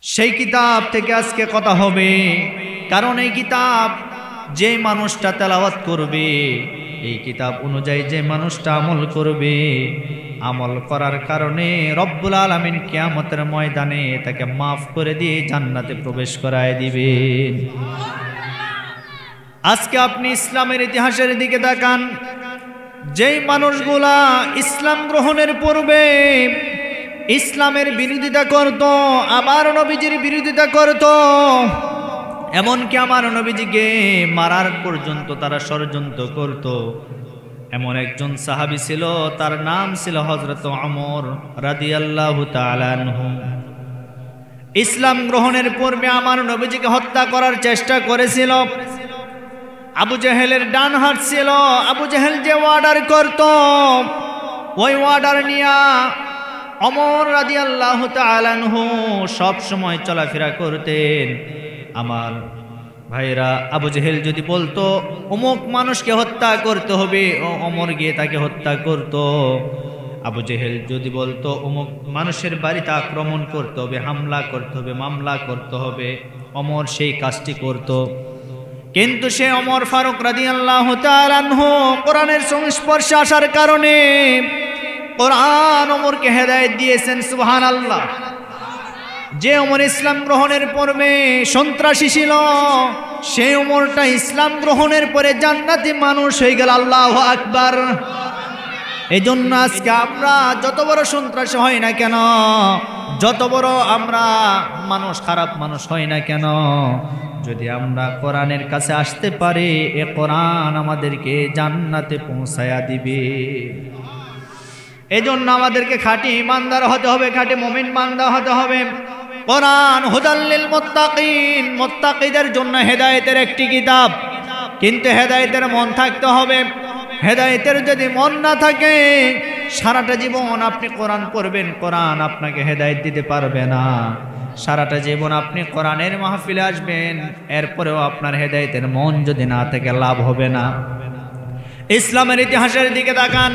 সেই কিতাব থেকে আজকে কথা হবে। কারণ এই কিতাব যে মানুষটা তেলাওয়াত করবে, এই কিতাব অনুযায়ী যে মানুষটা আমল করবে, আমল করার কারণে রব্বুল আলামিন কিয়ামতের ময়দানে তাকে মাফ করে দিয়ে জান্নাতে প্রবেশ করায় দিবেন। আজকে আপনি ইসলামের ইতিহাসের দিকে তাকান। যেই মানুষগুলা ইসলাম গ্রহণের পূর্বে ইসলামের বিরোধিতা করত, আবার নবীজির বিরোধিতা করত, এমনকি আমার নবীজিকে মারার পর্যন্ত তারা ষড়যন্ত্র করত, এমন একজন সাহাবী ছিল, তার নাম ছিল হযরত ওমর রাদিয়াল্লাহু তাআলা আনহু। ইসলাম গ্রহণের পূর্বে আমার নবীজিকে হত্যা করার চেষ্টা করেছিল। আবু জেহেলের ডান হাত ছিল। আবু জেহেল যে অর্ডার করত, ওই অর্ডার নিয়া ওমর রাদিয়াল্লাহু তাআলা আনহু সব সময় চলাফেরা করতেন। আমার ভাইরা, আবু জেহেল যদি বলতো অমুক মানুষকে হত্যা করতে হবে, ও ওমর গিয়ে তাকে হত্যা করত। আবু জেহেল যদি বলতো অমুক মানুষের বাড়িতে আক্রমণ করতে হবে, হামলা করতে হবে, মামলা করতে হবে, ওমর সেই কাজটি করত। কিন্তু সে ওমর ফারুক রাদিয়াল্লাহু তাআলা আনহু কোরআনের সংস্পর্শে আসার কারণে কোরআন ওমরকে হেদায়েত দিয়েছেন। সুবহানাল্লাহ। যে ওমর ইসলাম গ্রহণের পূর্বে সন্ত্রাসী ছিল, সেই ওমরটা ইসলাম গ্রহণের পরে জান্নাতি মানুষ হয়ে গেল। আল্লাহু আকবার। এই জন্য আজকে আমরা যত বড় সন্ত্রাসী হই না কেন, যত বড় আমরা মানুষ খারাপ মানুষ হই না কেন, যদি আমরা কোরআনের কাছে আসতে পারি, এ কোরআন আমাদেরকে জান্নাতে পৌঁছায়া দিবে। এজন্য আমাদেরকে খাঁটি ইমানদার হতে হবে, খাঁটি মুমিন বান্দা হতে হবে। কোরআন হুদাল লিল মুত্তাকিন, মুত্তাকিদের জন্য হেদায়েতের একটি কিতাব। কিন্তু হেদায়েতের মন থাকতে হবে। হেদায়েতের যদি মন না থাকে, সারাটা জীবন আপনি কোরআন পড়বেন, কোরআন আপনাকে হেদায়েত দিতে পারবে না। সারাটা জীবন আপনি কোরআনের মাহফিলে আসবেন, এরপরেও আপনার হেদায়েতের মন যদি না থাকে, লাভ হবে না। ইসলামের ইতিহাসের দিকে তাকান।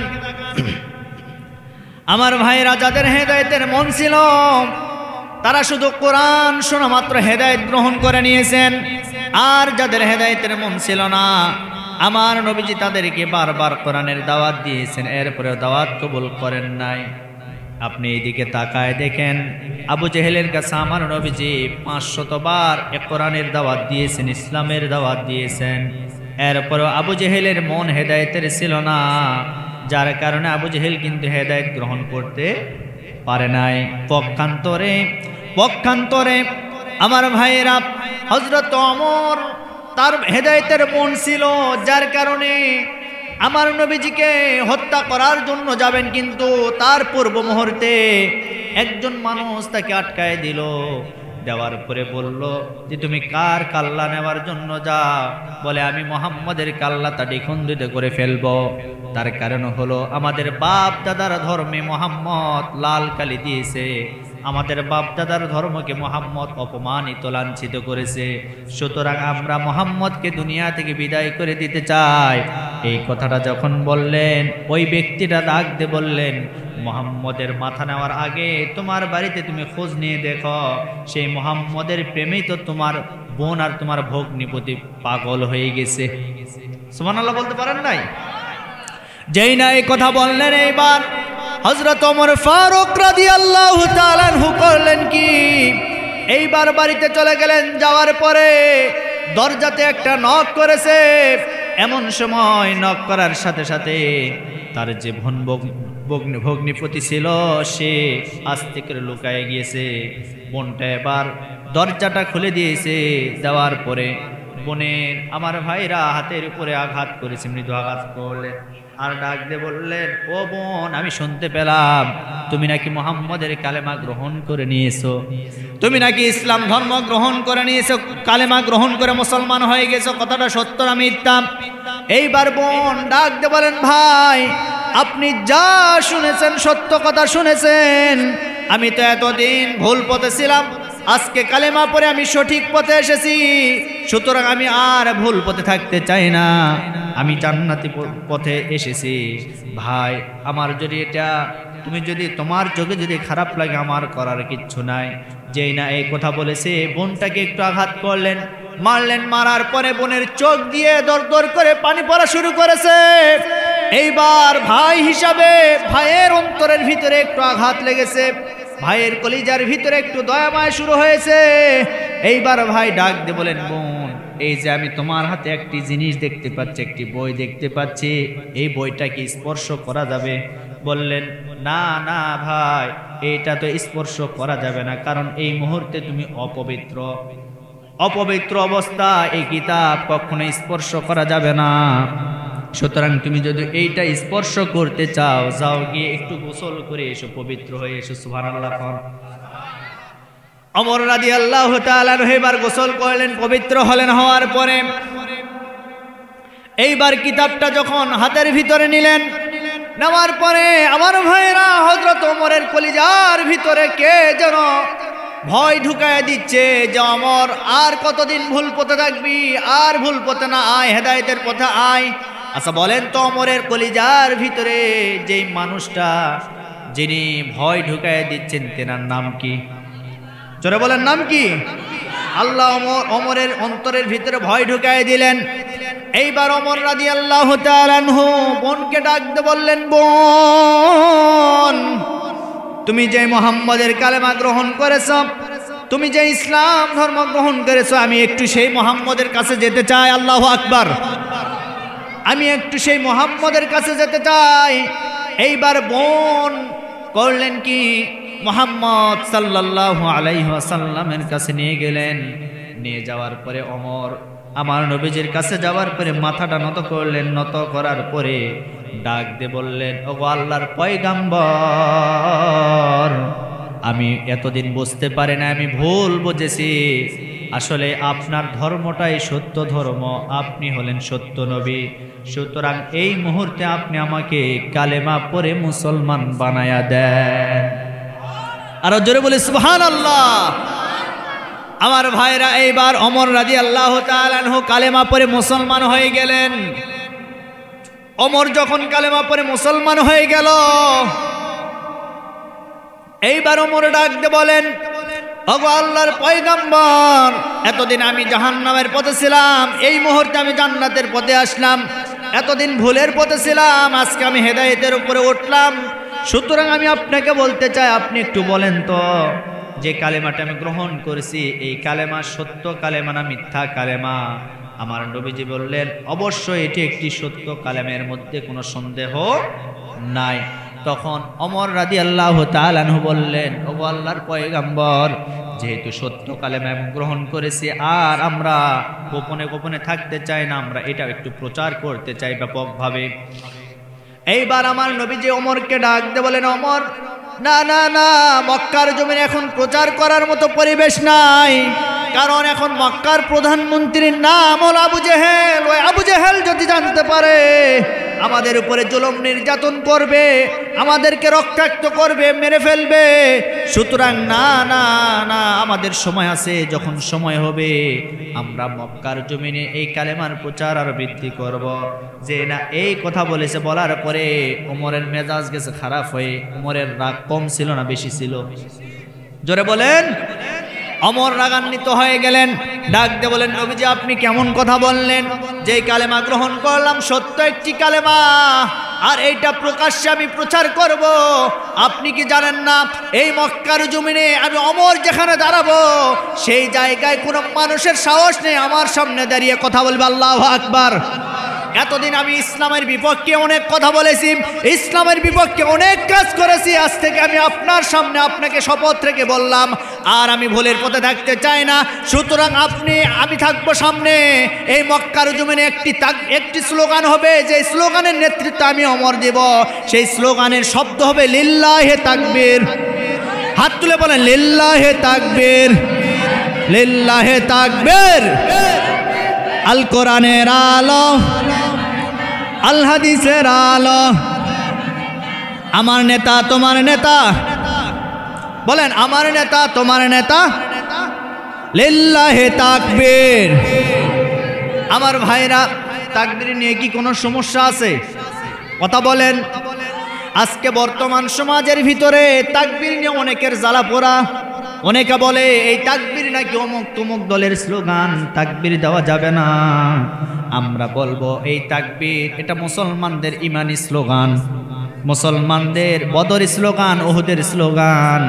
আমার ভাইরা, যাদের হেদায়েতের মন ছিল, তারা শুধু কোরআন শোনা মাত্র হেদায়েত গ্রহণ করে নিয়েছেন। আর যাদের হেদায়েতের মন ছিল না, আমার নবীজি তাদেরকে বারবার কোরআনের দাওয়াত দিয়েছেন, এরপরেও দাওয়াত কবুল করেন নাই। আপনি এইদিকে তাকায় দেখেন, আবু জেহেলের কাছে আমার নবীজি 500 বার কোরআনের দাওয়াত দিয়েছেন, ইসলামের দাওয়াত দিয়েছেন, এরপরেও আবু জেহেলের মন হেদায়েতের ছিল না, যার কারণে আবু জেহেল কিন্তু হেদায়েত গ্রহণ করতে পারে নাই। পক্ষান্তরে আমার ভাইয়েরা, হযরত ওমর তার হেদায়েতের মন ছিল, যার কারণে আমার নবীজিকে হত্যা করার জন্য যাবেন, কিন্তু তার পূর্ব মুহূর্তে একজন মানুষ তাকে আটকায় দিল। দেওয়ার পরে বলল যে, তুমি কার কাল্লা নেওয়ার জন্য যাও? বলে, আমি মুহাম্মদের কাল্লাটা দ্বিখণ্ডিত করে ফেলব। তার কারণ হলো, আমাদের বাপ দাদার ধর্মে মুহাম্মদ লাল কালি দিয়েছে, আমাদের বাপ দাদার ধর্মকে মুহাম্মদ অপমানিত লাঞ্ছিত করেছে, সুতরাং আমরা মুহাম্মদকে দুনিয়া থেকে বিদায় করে দিতে চাই। এই কথাটা যখন বললেন, ওই ব্যক্তিটা ডাক দিয়ে বললেন, মুহাম্মদের মাথা নেওয়ার আগে তোমার বাড়িতে তুমি খোঁজ নিয়ে দেখো, সেই মুহাম্মদের প্রেমেই তো তোমার বোন আর তোমার ভগ্নিপতি পাগল হয়ে গেছে। সুবহানাল্লাহ বলতে পারেন নাই? যেই না এই কথা বললেন, এইবার হযরত ওমর ফারুক রাদিয়াল্লাহু তাআলা আনহু করলেন কি, এইবার বাড়িতে চলে গেলেন। যাওয়ার পরে দরজাতে একটা নক করেছে। এমন সময় নক করার সাথে সাথে তার যে ভগ্নিপতি ছিল, সে আস্তে করে লুকায় গিয়েছে। বোনটা এবার দরজাটা খুলে দিয়েছে। দেওয়ার পরে বোনের আমার ভাইরা হাতের উপরে আঘাত করেছে, মৃদু আঘাত করলেন, আর ডাক দিয়ে বললেন, ও বোন, আমি শুনতে পেলাম তুমি নাকি মুহাম্মদের কালেমা গ্রহণ করে নিয়েছো, তুমি নাকি ইসলাম ধর্ম গ্রহণ করে নিয়েছো, কালেমা গ্রহণ করে মুসলমান হয়ে গেছো, কথাটা সত্য না মিথ্যা? এইবার বোন ডাক দিয়ে বলেন, ভাই, আপনি যা শুনেছেন সত্য কথা শুনেছেন, আমি তো এতদিন ভুল পথে ছিলাম, আজকে কালেমা পড়ে আমি সঠিক পথে এসেছি, সুতরাং আমি আর ভুল পথে থাকতে চাই না, আমি জান্নাতি পথে এসেছি। ভাই আমার, যদি এটা তুমি যদি তোমার চোখে যদি খারাপ লাগে, আমার করার কিচ্ছু নাই। যেই না এই কথা বলেছে বোনটাকে একটু আঘাত করলেন, মারলেন। মারার পরে বোনের চোখ দিয়ে দর দর করে পানি পড়া শুরু করেছে। এইবার ভাই হিসাবে ভাইয়ের অন্তরের ভিতরে একটু আঘাত লেগেছে, ভাইয়ের কলিজার ভিতরে একটু দয়া মায়া শুরু হয়েছে। এইবার ভাই ডাক দিয়ে বলেন, বোন, এই যে আমি তোমার হাতে একটি জিনিস দেখতে পাচ্ছি, একটি বই দেখতে পাচ্ছি, এই বইটা কি স্পর্শ করা যাবে? বললেন, না না ভাই, এটা তো স্পর্শ করা যাবে না, কারণ এই মুহূর্তে তুমি অপবিত্র। অপবিত্র অবস্থা এই কিতাব কখনো স্পর্শ করা যাবে না। সুতরাং তুমি যদি এইটা স্পর্শ করতে চাও, যাও গিয়ে একটু গোসল করে এসো, পবিত্র হয়ে এসো। সুবহানাল্লাহ। ওমর রাদিয়াল্লাহু তাআলা এবার গোসল করলেন, পবিত্র হলেন। হওয়ার পরে এইবার কিতাবটা যখন হাতের ভিতরে নিলেন, নেওয়ার পরে আমার ভাইরা, হযরত ওমরের কলিজার ভিতরে কে যেন ভয় ঢুকায় দিচ্ছে যে ওমর আর কতদিন ভুল পথে থাকবি, আর ভুল পথে না আয়, হেদায়েতের পথে আয়। আচ্ছা বলেন তো, ওমরের কলিজার ভিতরে যেই মানুষটা যিনি ভয় ঢুকায় দিচ্ছেন, তেনার নাম কি? জোরে বলেন, নাম কি? আল্লাহ ওমরের অন্তরের ভিতরে ভয় ঢুকায় দিলেন। এইবার ওমর রাদিয়াল্লাহু তাআলা আনহু বোনকে ডাক দিয়ে বললেন, বোন, তুমি যে মুহাম্মদের কালেমা গ্রহণ করেছো, তুমি যে ইসলাম ধর্ম গ্রহণ করেছো, আমি একটু সেই মুহাম্মদের কাছে যেতে চাই। আল্লাহু আকবার। আমি একটু সেই মুহাম্মদের কাছে যেতে চাই। এইবার বোন করলেন কি, মুহাম্মদ সাল্লাল্লাহু আলাইহি ওয়াসাল্লামের কাছে নিয়ে গেলেন। নিয়ে যাওয়ার পরে ওমর আমার নবীজির কাছে যাওয়ার পরে মাথাটা নত করলেন। নত করার পরে ডাক দিয়ে বললেন, ওগো আল্লাহর পয়গাম্বর, আমি এতদিন বুঝতে পারি না, আমি ভুল বুঝেছি। আসলে আপনার ধর্মটাই সত্য ধর্ম, আপনি হলেন সত্য নবী। সুতরাং এই মুহূর্তে আপনি আমাকে কালেমা পড়ে মুসলমান বানায়া দেন। আর জোরে বলে সুবহানাল্লাহ। আমার ভাইরা, এইবার ওমর রাদিয়াল্লাহু তাআলা আনহু কালেমা পড়ে মুসলমান হয়ে গেলেন। ওমর যখন কালেমা পড়ে মুসলমান হয়ে গেল, এইবার ওমর ডাক দিয়ে বলেন, ওগো আল্লাহর পয়গম্বর, এতদিন আমি জাহান্নামের পথে ছিলাম, এই মুহূর্তে আমি জান্নাতের পথে আসলাম। এতদিন ভুলের পথে ছিলাম, আজকে আমি হেদায়েতের উপরে উঠলাম। সুতরাং আমি আপনাকে বলতে চাই, আপনি একটু বলেন তো, যে কালেমাটা আমি গ্রহণ করেছি, এই কালেমা সত্য কালেমা না মিথ্যা কালেমা? আমার নবীজি বললেন, অবশ্যই এটি একটি সত্য কালেমের মধ্যে কোনো সন্দেহ নাই। তখন ওমর রাদিয়াল্লাহু তাআলা আনহু বললেন, ওগো আল্লাহর পয়গম্বর, যেহেতু সত্য কালেমা গ্রহণ করেছি, আর আমরা গোপনে গোপনে থাকতে চাই না, আমরা এটা একটু প্রচার করতে চাই ব্যাপকভাবে। এইবার আমার নবীজি ওমরকে ডাক দিয়ে বলেন, ওমর, না না না, মক্কার জমিনে এখন প্রচার করার মতো পরিবেশ নাই। কারণ এখন মক্কার প্রধানমন্ত্রীর নাম হলো আবু জেহেল। ওই আবু জেহেল যদি জানতে পারে, আমাদের উপরে জুলুম নির্যাতন করবে, আমাদেরকে রক্তাক্ত করবে, মেরে ফেলবে। সুতরাং না না না, আমাদের সময় আছে, যখন সময় হবে আমরা মক্কার জমিনে এই কালেমার প্রচার আর বৃদ্ধি করব। যে না এই কথা বলেছে, বলার পরে ওমরের মেজাজ গেছে খারাপ হয়ে। ওমরের রাগ কম ছিল না বেশি ছিল? জোরে বলেন। ওমর রাগান্বিত হয়ে গেলেন, ডাক দিয়ে বলেন, নবীজি আপনি কেমন কথা বললেন? যে কালেমা গ্রহণ করলাম সত্য একটি কালেমা, আর এইটা প্রকাশ্যে আমি প্রচার করব। আপনি কি জানেন না, এই মক্কার জমিনে আমি ওমর যেখানে দাঁড়াবো, সেই জায়গায় কোনো মানুষের সাহস নেই আমার সামনে দাঁড়িয়ে কথা বলবে। আল্লাহু আকবার। এতদিন আমি ইসলামের বিপক্ষে অনেক কথা বলেছি, ইসলামের বিপক্ষে অনেক কাজ করেছি। আজ থেকে আমি আপনার সামনে আপনাকে শপথ রেখে বললাম, আর আমি ভুলের পথে থাকতে চাই না। সুতরাং আমি থাকবো সামনে। এই মক্কার জমিনে একটি স্লোগান হবে, যে স্লোগানের নেতৃত্ব আমি ওমর দেব। সেই স্লোগানের শব্দ হবে লিল্লাহে তাকবীর। হাত তুলে বলেন, লিল্লাহে তাকবীর, লিল্লাহে তাকবীর। আল কোরআনের আলো, আল হাদিসের আলো। আমার নেতা তোমার নেতা, বলেন আমার নেতা তোমার নেতা। লিল্লাহে তাকবীর। আমার ভাইরা, তাকবীর নিয়ে কি কোনো সমস্যা আছে? কথা বলেন। আজকে বর্তমান সমাজের ভিতরে তাকবীর নিয়ে অনেকের জ্বালা পোড়া। অনেকে বলে এই তাকবীর নাকি অমুক তমুক দলের স্লোগান, তাকবীর দেওয়া যাবে না। আমরা বলবো এই তাকবীর এটা মুসলমানদের ইমানি স্লোগান, মুসলমানদের বদর স্লোগান, ওহুদের স্লোগান।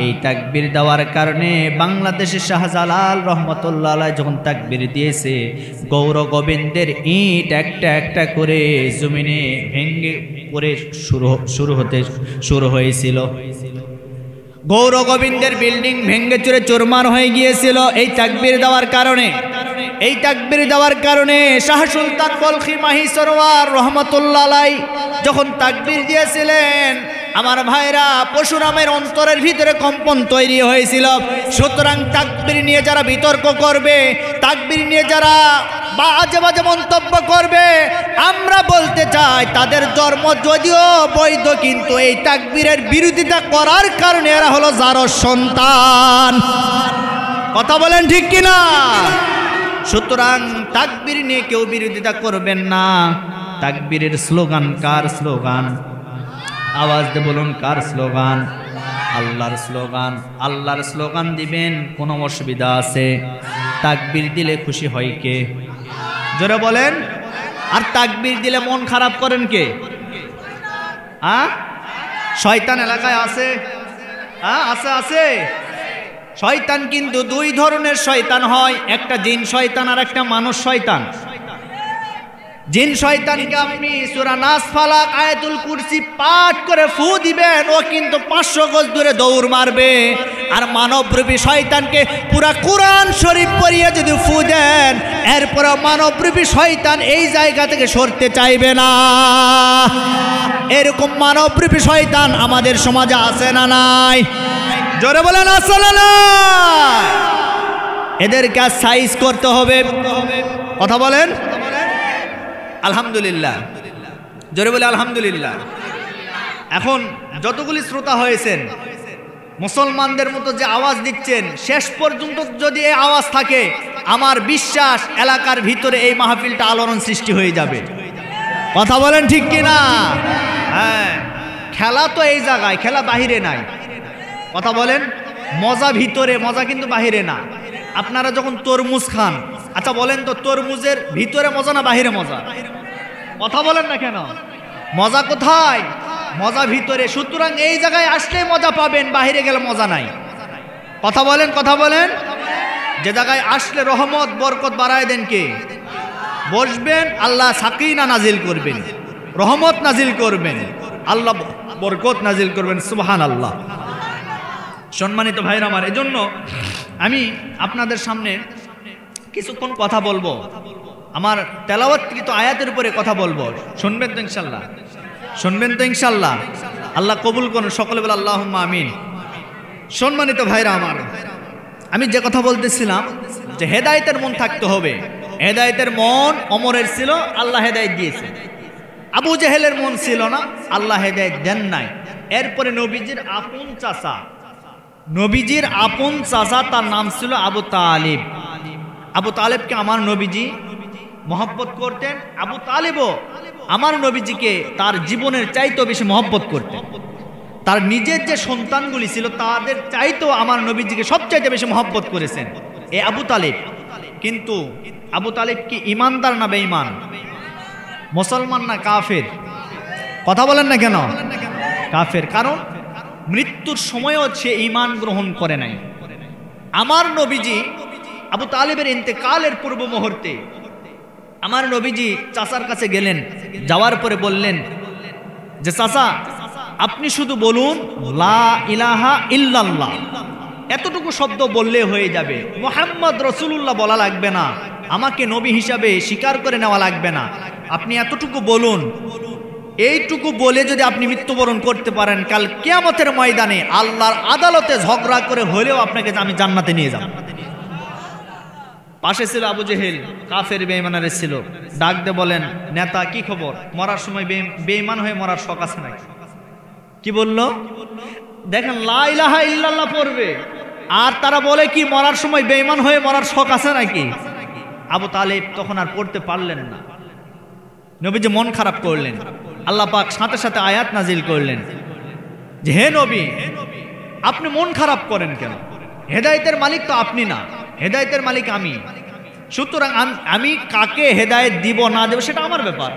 এই তাকবীর দেওয়ার কারণে বাংলাদেশের শাহজালাল রহমতুল্লাহ আলাইহি যখন তাকবীর দিয়েছে, গৌর গোবিন্দের ইট একটা একটা করে জমিনে ভেঙে পড়ে শুরু হয়েছিল। গৌর গোবিন্দের বিল্ডিং ভেঙে চুরে চুরমার হয়ে গিয়েছিল এই তাকবীর দেওয়ার কারণে। এই তাকবীর দেওয়ার কারণে শাহ সুলতান বলখি মাহি সরওয়ার রহমতুল্লাহ আলাইহি যখন তাকবীর দিয়েছিলেন, আমার ভাইরা পরশুরামের অন্তরের ভিতরে কম্পন তৈরি হয়েছিল। সুতরাং তাকবীর নিয়ে যারা বিতর্ক করবে, তাকবীর নিয়ে যারা বাজে বাজে মন্তব্য করবে, আমরা বলতে চাই তাদের জন্ম যদিও বৈধ, কিন্তু এই তাকবীরের বিরোধিতা করার কারণে এরা হলো জারজ সন্তান। কথা বলেন ঠিক কিনা? সুতরাং তাকবীর নিয়ে কেউ বিরোধিতা করবেন না। তাকবীরের স্লোগান কার স্লোগান? আওয়াজ দিয়ে বলুন কার স্লোগান? আল্লাহর স্লোগান। আল্লাহর স্লোগান দিবেন, কোনো অসুবিধা আছে? তাকবীর দিলে খুশি হয় কে? জোরে বলেন। আর তাকবীর দিলে মন খারাপ করেন কে? শয়তান এলাকায় আছে? আছে আছে। শয়তান কিন্তু দুই ধরনের শয়তান হয়, একটা জিন শয়তান আর একটা মানুষ শয়তান। জিন শয়তানকে আপনি সূরা নাস, ফালাক, আয়াতুল কুরসি পাঠ করে ফু দিবেন, ও কিন্তু 500 গজ দূরে দৌড় মারবে। আর মানবরূপী শয়তানকে পুরা কোরআন শরীফ পড়িয়ে যদি ফু দেন, এরপর মানবরূপী শয়তান এই জায়গা থেকে সরতে চাইবে না। এরকম মানবরূপী শয়তান আমাদের সমাজে আছে না নাই? জোরে বলেন আছে না নাই? এদেরকে সাইজ করতে হবে। কথা বলেন আলহামদুলিল্লাহ। জোরে বলে আলহামদুলিল্লাহ। এখন যতগুলি শ্রোতা হয়েছেন, মুসলমানদের মতো যে আওয়াজ দিচ্ছেন, শেষ পর্যন্ত যদি এই আওয়াজ থাকে, আমার বিশ্বাস এলাকার ভিতরে এই মাহফিলটা আলোড়ন সৃষ্টি হয়ে যাবে। কথা বলেন ঠিক কিনা? হ্যাঁ, খেলা তো এই জায়গায়, খেলা বাহিরে নাই। কথা বলেন, মজা ভিতরে, মজা কিন্তু বাহিরে না। আপনারা যখন তরমুজ খান, আচ্ছা বলেন তো তরমুজের ভিতরে মজা না বাহিরে মজা? কথা বলেন না কেন? মজা কোথায়? মজা ভিতরে। সুতরাং এই জায়গায় আসলে মজা পাবেন, বাহিরে গেলে মজা নাই। কথা বলেন, কথা বলেন। যে জায়গায় আসলে রহমত বরকত বাড়ায় দেন কে? বসবেন, আল্লাহ সাকিনা নাজিল করবেন, রহমত নাজিল করবেন, আল্লাহ বরকত নাজিল করবেন। সুবহানাল্লাহ। সম্মানিত ভাইরা আমার, এজন্য আমি আপনাদের সামনে কিছুক্ষণ কথা বলবো, আমার তেলাওয়াতকৃত আয়াতের উপরে কথা বলবো। শুনবেন তো ইনশাল্লাহ? শুনবেন তো ইনশাল্লাহ? আল্লাহ কবুল করুন, সকলে বলে আল্লাহুম্মা আমিন। সম্মানিত ভাইরা আমার, আমি যে কথা বলতেছিলাম যে হেদায়েতের মন থাকতে হবে। হেদায়েতের মন ওমরের ছিল, আল্লাহ হেদায়েত দিয়েছে। আবু জেহেলের মন ছিল না, আল্লাহ হেদায়েত দেন নাই। এরপরে নবীজির আপন চাচা, নবীজির আপন চাচা, তার নাম ছিল আবু তালিব। আবু তালেবকে আমার নবীজি মহব্বত করতেন। আবু তালেবও আমার নবীজিকে তার জীবনের চাইতেও বেশি মহব্বত করতেন। তার নিজের যে সন্তানগুলি ছিল তাদের চাইতেও আমার নবীজিকে সবচাইতে বেশি মহব্বত করেছেন এই আবু তালেব। কিন্তু আবু তালেব কি ইমানদার না বেঈমান? মুসলমান না কাফের? কথা বলেন না কেন? কাফের। কারণ মৃত্যুর সময়ও সে ঈমান গ্রহণ করে নাই। আমার নবীজি আবু তালেবের ইন্তেকালের পূর্ব মুহূর্তে আমার নবীজি চাচার কাছে গেলেন। যাওয়ার পরে বললেন যে চাচা, আপনি শুধু বলুন লা ইলাহা ইল্লাল্লাহ, এতটুকু শব্দ বললে হয়ে যাবে। মুহাম্মদ রাসূলুল্লাহ বলা লাগবে না, আমাকে নবী হিসাবে স্বীকার করে নেওয়া লাগবে না, আপনি এতটুকু বলুন। এইটুকু বলে যদি আপনি মৃত্যুবরণ করতে পারেন, কাল কিয়ামতের ময়দানে আল্লাহর আদালতে ঝগড়া করে হলেও আপনাকে আমি জান্নাতে নিয়ে যাব। পাশে ছিল আবু জেহেল, কাফের বেঈমানের ছিল। ডাক দিয়ে বলেন, নেতা কি খবর? মরার সময় বেঈমান হয়ে মরার শখ আছে নাকি? কি বলল দেখেন, লা ইলাহা ইল্লাল্লাহ পড়বে, আর তারা বলে কি মরার সময় বেঈমান হয়ে মরার শখ আছে নাকি? আবু তালেব তখন আর পড়তে পারলেন না। নবীজি মন খারাপ করলেন। আল্লাহ পাক সাথে সাথে আয়াত নাজিল করলেন যে হে নবী, আপনি মন খারাপ করেন কেন? হেদায়েতের মালিক তো আপনি না, হেদায়েতের মালিক আমি। সুতরাং আমি কাকে হেদায়েত দিব না দেব সেটা আমার ব্যাপার।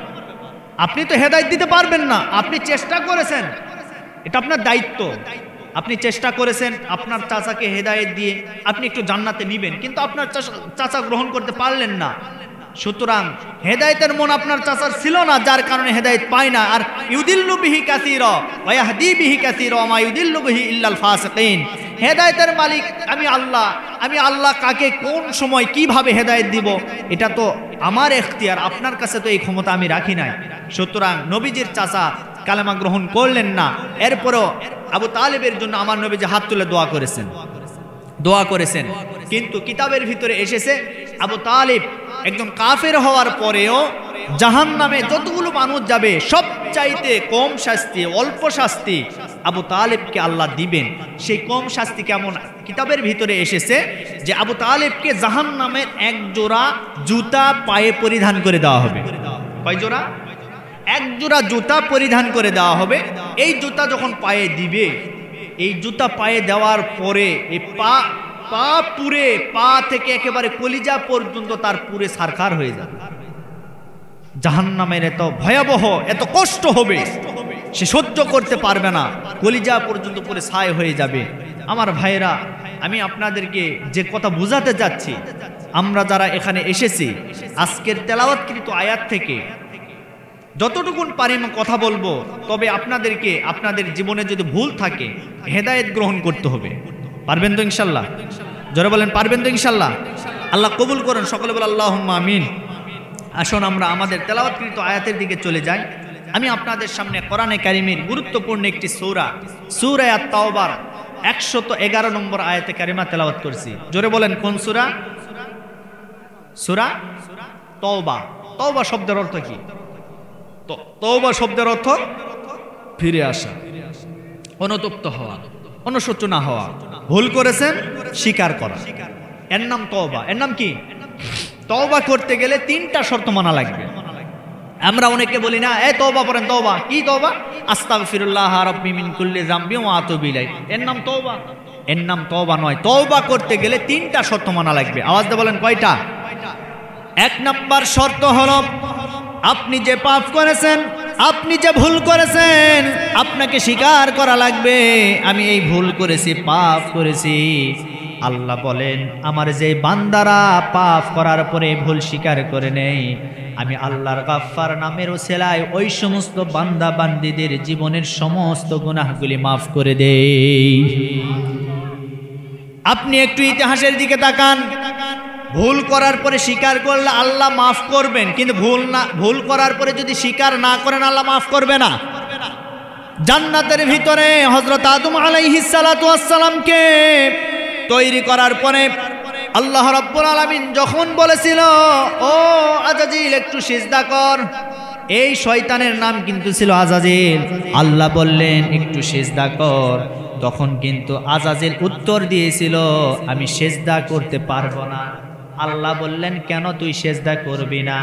আপনি তো হেদায়েত দিতে পারবেন না, আপনি চেষ্টা করেছেন, এটা আপনার দায়িত্ব। আপনি চেষ্টা করেছেন আপনার চাচাকে হেদায়েত দিয়ে আপনি একটু জান্নাতে নিবেন, কিন্তু আপনার চাচা গ্রহণ করতে পারলেন না। সুতরাং হেদায়েতের মন আপনার চাচার ছিল না, যার কারণে হেদায়েত পায় না। আর ইউদিল্লু বিহি কাসীরা ওয়া ইয়াহদি বিহি কাসীরা ওয়া মা ইউদিল্লু বিহি ইল্লাল ফাসিকিন। হেদায়েতের মালিক আমি আল্লাহ। আমি আল্লাহ কাকে কোন সময় কিভাবে হেদায়েত দিব এটা তো আমার এখতিয়ার, আপনার কাছে তো এই ক্ষমতা আমি রাখি নাই। সুতরাং নবীজির চাচা কালেমা গ্রহণ করলেন না, এরপরও আবু তালেবের জন্য আমার নবীজি হাত তুলে দোয়া করেছেন। কিন্তু কিতাবের ভিতরে এসেছে আবু তালেব একজন কাফের হওয়ার পরেও জাহান্নামে যতগুলো মানুষ যাবে সবচাইতে কম শাস্তি, অল্প শাস্তি আবু তালেবকে আল্লাহ দিবেন। সেই কম শাস্তি কেমন? কিতাবের ভিতরে এসেছে যে আবু তালেবকে জাহান্নামের এক জোড়া জুতা পায়ে পরিধান করে দেওয়া হবে। কয় জোড়া? এক জোড়া জুতা পরিধান করে দেওয়া হবে। এই জুতা যখন পায়ে দিবে, এই জুতা পায়ে দেওয়ার পরে এই পা পুরে, পা থেকে একেবারে কলিজা পর্যন্ত তার পুরে সারখার হয়ে যাবে। জাহান্নামের এত ভয়াবহ, এত কষ্ট হবে, সে সহ্য করতে পারবে না, কলিজা পর্যন্ত পুরে ছাই হয়ে যাবে। আমার ভাইরা, আমি আপনাদেরকে যে কথা বুঝাতে যাচ্ছি, আমরা যারা এখানে এসেছি আজকের তেলাওয়াতকৃত আয়াত থেকে যতটুকুন পারি কথা বলবো, তবে আপনাদেরকে আপনাদের জীবনে যদি ভুল থাকে হেদায়েত গ্রহণ করতে হবে। পারবেন তো ইনশাল্লাহ? জোরে বলেন পারবেন তো ইনশাল্লাহ? আল্লাহ কবুল করুন, সকলে বলে আল্লাহুম্মা আমিন। আসুন আমরা আমাদের তেলাওয়াতকৃত আয়াতের দিকে চলে যাই। আমি আপনাদের সামনে কোরআনে কারিমের গুরুত্বপূর্ণ একটি সূরা, সূরা আত-তাওবার 111 নম্বর আয়াতে কারিমা তেলাওয়াত করছি। জোরে বলেন কোন সূরা? সূরা তওবা। তওবা শব্দের অর্থ কি? তওবা শব্দের অর্থ ফিরে আসা, অনুতপ্ত হওয়া, অনুশোচনা হওয়া, ভুল করেছেন স্বীকার করা, এর নাম তওবা। এর নাম কি? তওবা করতে গেলে 3টা শর্ত মানা লাগবে। আমরা অনেকে বলি না, এই তওবা করেন। তওবা কি? তওবা আস্তাগফিরুল্লাহ রাব্বি মিন কুল্লি যামবি ওয়া আতুবু ইলাইহি। এর নাম তওবা? এর নাম তওবা নয়। তওবা করতে গেলে 3টা শর্ত মানা লাগবে। আওয়াজ দিয়ে বলেন কয়টা? 1 নাম্বার শর্ত হলো আপনি যে পাপ করেছেন, আপনি যে ভুল করেছেন, আপনাকে স্বীকার করা লাগবে আমি এই ভুল করেছি, পাপ করেছি। আল্লাহ বলেন আমার যে বান্দারা পাপ করার পরে ভুল স্বীকার করে নেই, আমি আল্লাহর গাফফার নামের ওসিলায় ওই সমস্ত বান্দা বান্দীদের জীবনের সমস্ত গুনাহগুলি মাফ করে দেই। আপনি একটু ইতিহাসের দিকে তাকান, ভুল করার পরে স্বীকার করলে আল্লাহ মাফ করবেন, কিন্তু ভুল করার পরে যদি স্বীকার না করেন আল্লাহ মাফ করবে না। জান্নাতের ভিতরে হযরত আদম আলাইহিস সালাতু ওয়াস সালামকে তৈরি করার পরে আল্লাহ রাব্বুল আলামিন যখন বলেছিল ও আজাজিল একটু সিজদা কর, এই শয়তানের নাম কিন্তু ছিল আজাজিল, আল্লাহ বললেন একটু সিজদা কর, তখন কিন্তু আজাজিল উত্তর দিয়েছিল আমি সিজদা করতে পারবো না। আল্লাহ বললেন কেন তুই সিজদা করবি না?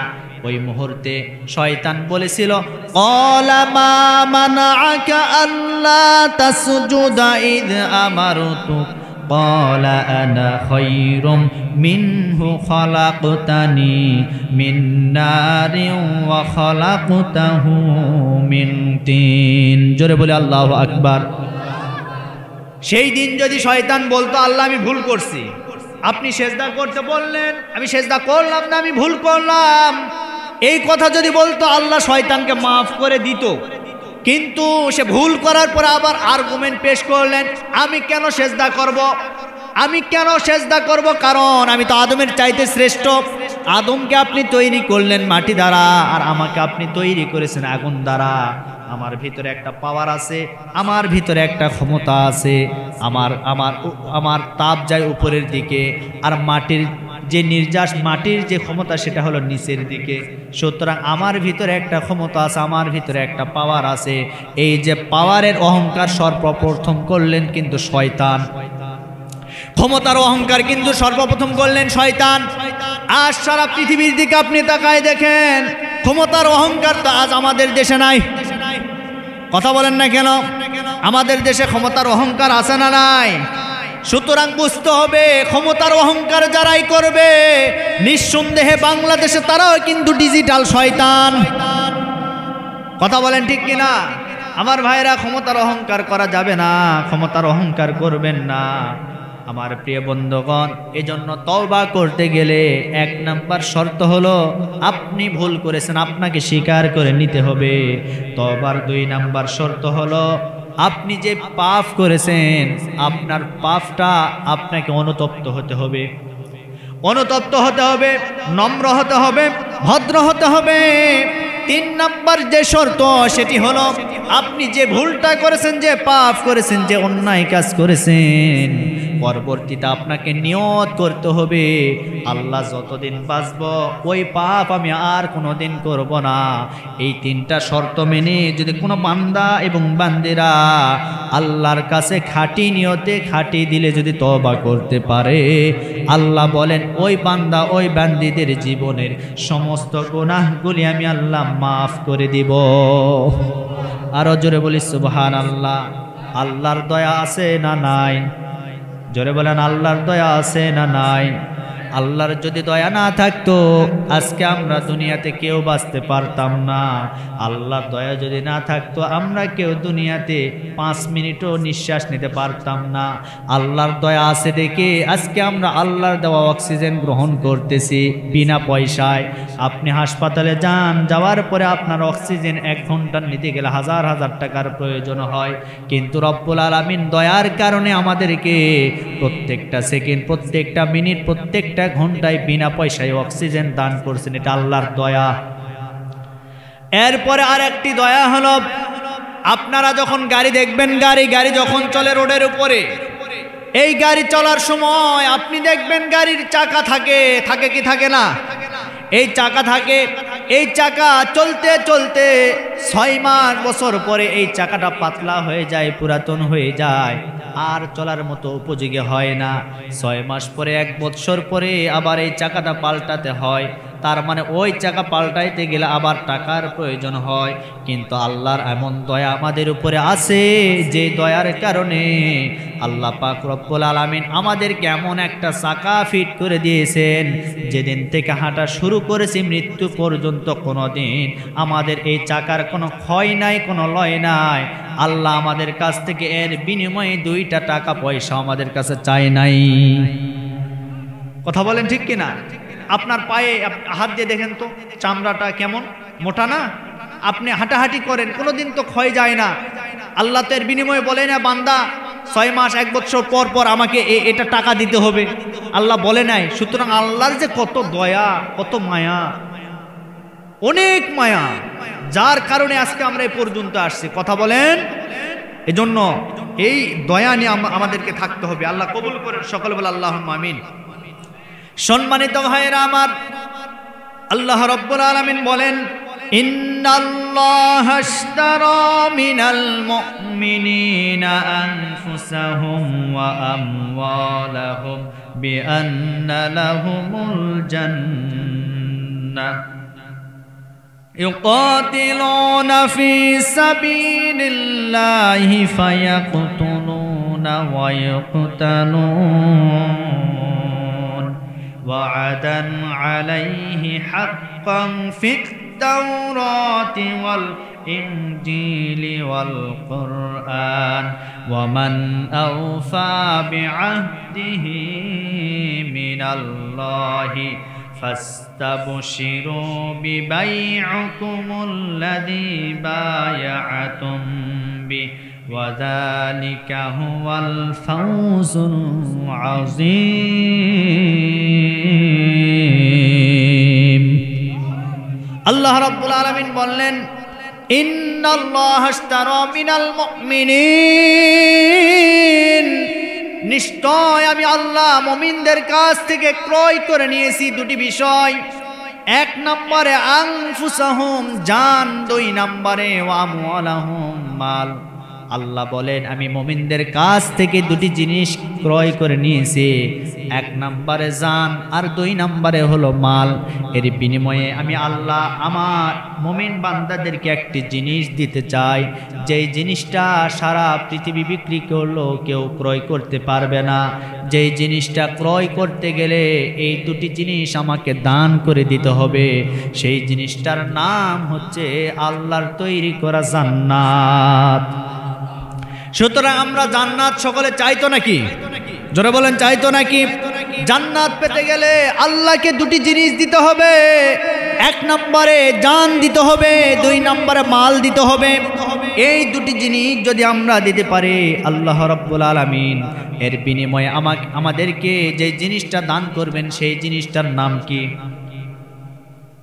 ওই মুহূর্তে শয়তান বলেছিল ক্বালা মা মানাআকা আল্লা তাসজুদা ইয আমারতুক ক্বালা আনা খায়রুম মিনহু খালাকতানি মিন নারিন ওয়া খালাকতাহু মিন তিন। জোরে বলে আল্লাহু আকবার। সেই দিন যদি শয়তান বলতো আল্লাহ আমি ভুল করছি, আপনি সেজদা করতে বললেন, আমি সেজদা করলাম না, আমি ভুল করলাম, এই কথা যদি বলতো আল্লাহ শয়তানকে মাফ করে দিত। কিন্তু সে ভুল করার পর আবার আর্গুমেন্ট পেশ করলেন আমি কেন সেজদা করব, আমি কেন সেজদা করব, কারণ আমি তো আদমের চাইতে শ্রেষ্ঠ। আদমকে আপনি তৈরি করলেন মাটি দ্বারা, আর আমাকে আপনি তৈরি করেছেন আগুন দ্বারা। আমার ভিতরে একটা পাওয়ার আছে, আমার ভিতরে একটা ক্ষমতা আছে, আমার তাপ যায় উপরের দিকে, আর মাটির যে নির্যাস, মাটির যে ক্ষমতা সেটা হলো নিচের দিকে। সুতরাং আমার ভিতরে একটা ক্ষমতা আছে, আমার ভিতরে একটা পাওয়ার আছে। এই যে পাওয়ারের অহংকার সর্বপ্রথম করলেন কিন্তু শয়তান, ক্ষমতার অহংকার কিন্তু সর্বপ্রথম করলেন শয়তান। আজ সারা পৃথিবীর দিকে আপনি তাকায় দেখেন, ক্ষমতার অহংকার তো আজ আমাদের দেশে নাই। কথা বলেন না কেন? আমাদের দেশে ক্ষমতার অহংকার আছে না নাই? সুতরাং বুঝতে হবে ক্ষমতার অহংকার যারাই করবে নিঃসন্দেহে বাংলাদেশে তারাও কিন্তু ডিজিটাল শয়তান। কথা বলেন ঠিক কিনা? আমার ভাইরা, ক্ষমতার অহংকার করা যাবে না, ক্ষমতার অহংকার করবেন না আমার প্রিয় বন্ধুগণ। এজন্য তওবা করতে গেলে 1 নাম্বার শর্ত হলো আপনি ভুল করেছেন, আপনাকে স্বীকার করে নিতে হবে। তওবার 2 নাম্বার শর্ত হলো আপনি যে পাপ করেছেন আপনার পাপটা আপনাকে অনুতপ্ত হতে হবে, অনুতপ্ত হতে হবে, নম্র হতে হবে, ভদ্র হতে হবে। 3 নাম্বার যে শর্ত সেটি হলো আপনি যে ভুলটা করেছেন, যে পাপ করেছেন, যে অন্যায় কাজ করেছেন, পরবর্তীতে আপনাকে নিয়ত করতে হবে আল্লাহ যতদিন বাঁচব ওই পাপ আমি আর কোনোদিন করব না। এই 3টা শর্ত মেনে যদি কোনো বান্দা এবং বান্দিরা আল্লাহর কাছে খাঁটি নিয়তে খাঁটি দিলে যদি তওবা করতে পারে, আল্লাহ বলেন ওই বান্দা ওই বান্দিদের জীবনের সমস্ত গুনাহগুলি আমি আল্লাহ মাফ করে দিব। আরো জোরে বলি সুবহানাল্লাহ। আল্লাহর দয়া আছে না নাই? জোরে বলেন আল্লাহর দয়া আছে না নাই? আল্লাহর যদি দয়া না থাকতো আজকে আমরা দুনিয়াতে কেউ বাঁচতে পারতাম না। আল্লাহর দয়া যদি না থাকতো আমরা কেউ দুনিয়াতে 5 মিনিটও নিঃশ্বাস নিতে পারতাম না। আল্লাহর দয়া আছে দেখে আজকে আমরা আল্লাহর দেওয়া অক্সিজেন গ্রহণ করতেছি বিনা পয়সায়। আপনি হাসপাতালে যান, যাওয়ার পরে আপনার অক্সিজেন 1 ঘন্টা নিতে গেলে হাজার হাজার টাকার প্রয়োজন হয়, কিন্তু রব্বুল আলামিন দয়ার কারণে আমাদেরকে প্রত্যেকটা সেকেন্ড, প্রত্যেকটা মিনিট, প্রত্যেকটা ঘন্টায় বিনা পয়সায় অক্সিজেন দান করছেন। এটা আল্লাহর দয়া। এরপরে আর একটি দয়া হলো আপনারা যখন গাড়ি দেখবেন, গাড়ি যখন চলে রোডের উপরে, এই গাড়ি চলার সময় আপনি দেখবেন গাড়ির চাকা থাকে কি থাকে না? এই চাকা থাকে। এই চাকা চলতে চলতে 6 মাস বছর পরে এই চাকাটা পাতলা হয়ে যায়, পুরাতন হয়ে যায়, আর চলার মতো উপযোগী হয় না। 6 মাস পরে, 1 বছর পরে আবার এই চাকাটা পাল্টাতে হয়। তার মানে ওই চাকা পাল্টাইতে গেলে আবার টাকার প্রয়োজন হয়। কিন্তু আল্লাহর এমন দয়া আমাদের উপরে আছে যে দয়ার কারণে আল্লাহ পাক রব্বুল আলামিন আমাদেরকে এমন একটা চাকা ফিট করে দিয়েছেন, যেদিন থেকে হাঁটা শুরু করেছি মৃত্যু পর্যন্ত কোনোদিন আমাদের এই চাকার কোনো ক্ষয় নাই, কোনো লয় নাই। আল্লাহ আমাদের কাছ থেকে এর বিনিময়ে 2টা টাকা পয়সা আমাদের কাছে চাই নাই। কথা বলেন ঠিক কিনা? আপনার পায়ে হাত দিয়ে দেখেন তো চামড়াটা কেমন মোটা না? আপনি হাঁটাহাঁটি করেন, কোনোদিন তো ক্ষয় যায় না। আল্লাহ তো এর বিনিময়ে বলে না বান্দা 6 মাস 1 বছর পর পর আমাকে এটা টাকা দিতে হবে, আল্লাহ বলে নাই। সুতরাং আল্লাহর যে কত দয়া, কত মায়া, অনেক মায়া, যার কারণে আজকে আমরা এই পর্যন্ত আসছি। কথা বলেন। এজন্য এই দয়া নিয়ে আমাদেরকে থাকতে হবে। আল্লাহ কবুল করেন, সকলে বলে আল্লাহুম্মা আমিন। সম্মানিত ভাইরা আমার, আল্লাহ রাব্বুল আলামিন বলেন ইন্নাল্লাহা আশতারা মিনাল মুমিনিনা আনফুসাহুম ওয়া আমওয়ালাহুম বিআন্না লাহুমুল জান্নাহ ইউকাতিলুনা ফি সাবিলিল্লাহি ফায়াকতুলুনা ওয়া ইউকতালুন وعدا عليه حقا في التوراة والإنجيل والقرآن ومن أوفى بعهده من الله فاستبشروا ببيعكم الذي بايعتم به وذلك هو الفوز العظيم আল্লাহ রাব্বুল আলামিন বললেন ইন্নাল্লাহা আশতারা মিনাল মুমিনিন, নিশ্চয় আমি আল্লাহ মুমিনদের কাছ থেকে ক্রয় করে নিয়েছি 2টি বিষয়। 1 নম্বরে আনফুসাহুম জান, 2 নম্বরে ওয়া আমওয়ালাহুম মাল। আল্লাহ বলেন আমি মুমিনদের কাছ থেকে দুটি জিনিস ক্রয় করে নিয়েছি, এক নম্বরে জান আর দুই নম্বরে হলো মাল। এর বিনিময়ে আমি আল্লাহ আমার মুমিন বান্দাদেরকে একটি জিনিস দিতে চাই, যেই জিনিসটা সারা পৃথিবী বিক্রি করলেও কেউ ক্রয় করতে পারবে না। যেই জিনিসটা ক্রয় করতে গেলে এই দুটি জিনিস আমাকে দান করে দিতে হবে, সেই জিনিসটার নাম হচ্ছে আল্লাহর তৈরি করা জান্নাত। সুতরাং আমরা জান্নাত সকলে চাইতো নাকি? জোরে বলেন চাইতো নাকি? জান্নাত পেতে গেলে আল্লাহকে দুটি জিনিস দিতে হবে, এক নম্বরে জান দিতে হবে, দুই নম্বরে মাল দিতে হবে। এই দুটি জিনিস যদি আমরা দিতে পারি আল্লাহ রাব্বুল আলামিন এর বিনিময়ে আমাদেরকে যে জিনিসটা দান করবেন সেই জিনিসটার নাম কি?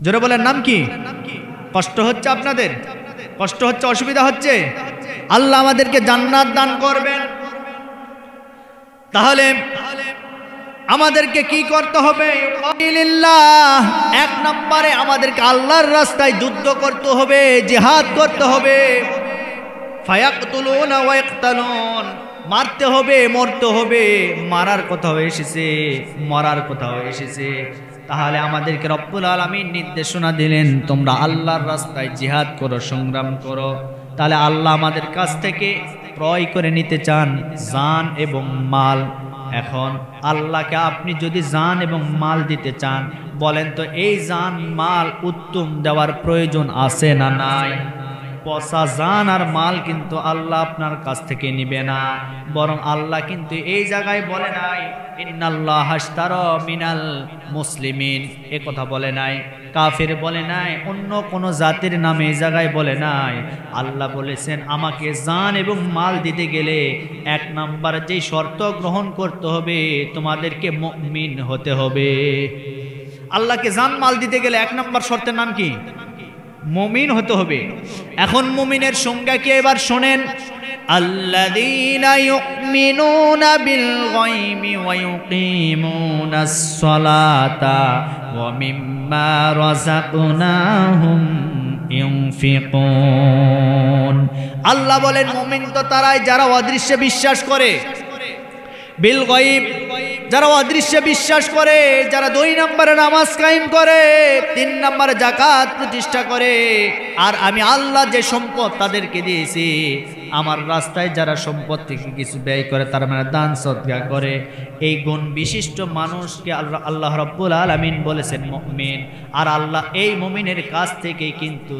জোরে বলেন নাম কি? কষ্ট হচ্ছে আপনাদের? কষ্ট হচ্ছে, অসুবিধা হচ্ছে? আল্লাহ আমাদেরকে জান্নাত দান করবেন, তাহলে আমাদেরকে কি করতে হবে? এক নম্বরে আমাদেরকে আল্লাহর রাস্তায় যুদ্ধ করতে হবে, জিহাদ করতে হবে। ফায়াকতুলুনা ওয়া ইয়াকতালুন, মারতে হবে, মরতে হবে। মারার কথাও এসেছে, মরার কথাও এসেছে। তাহলে আমাদেরকে রব্বুল আলামিন নির্দেশনা দিলেন তোমরা আল্লাহর রাস্তায় জিহাদ করো, সংগ্রাম করো। তাহলে আল্লাহ আমাদের কাছ থেকে ক্রয় করে নিতে চান জান এবং মাল। এখন আল্লাহকে আপনি যদি জান এবং মাল দিতে চান, বলেন তো এই জান মাল উত্তম দেওয়ার প্রয়োজন আছে না নাই? পচা জান আর মাল কিন্তু আল্লাহ আপনার কাছ থেকে নিবে না, বরং আল্লাহ কিন্তু এই জায়গায় বলে নাই ইন্নাল্লাহ আশতারা মিনাল মুসলিমিন, এ কথা বলে নাই। কাফের বলে নাই, অন্য কোন জাতির নামে এই জায়গায় বলে নাই। আল্লাহ বলেছেন আমাকে জান এবং মাল দিতে গেলে এক নাম্বার যেই শর্ত গ্রহণ করতে হবে, তোমাদেরকে মুমিন হতে হবে। আল্লাহকে জান মাল দিতে গেলে এক নাম্বার শর্তের নাম কি? মুমিন হতে হবে। এখন মুমিনের সংজ্ঞা কি এবার শোনেন। আল্লাযীনা ইউমিনুনা বিল গায়বি ওয়া ইউকিমুনাস সালাতা ওয়া মিম্মা রাযাকনাহুম ইউনফিকুন। আল্লাহ বলেন মুমিন তো তারাই যারা অদৃশ্যে বিশ্বাস করে, বিল গায়ব যারা অদৃশ্যে বিশ্বাস করে, যারা 2 নম্বরে নামাজ কায়েম করে, 3 নম্বরে যাকাত প্রতিষ্ঠা করে, আর আমি আল্লাহ যে সম্পদ তাদেরকে দিয়েছি আমার রাস্তায় যারা সম্পদ থেকে কিছু ব্যয় করে, তার মানে দান সদকা করে, এই গুণ বিশিষ্ট মানুষকে আল্লাহ রাব্বুল আলামিন বলেছেন মুমিন। আর আল্লাহ এই মুমিনের কাছ থেকে কিন্তু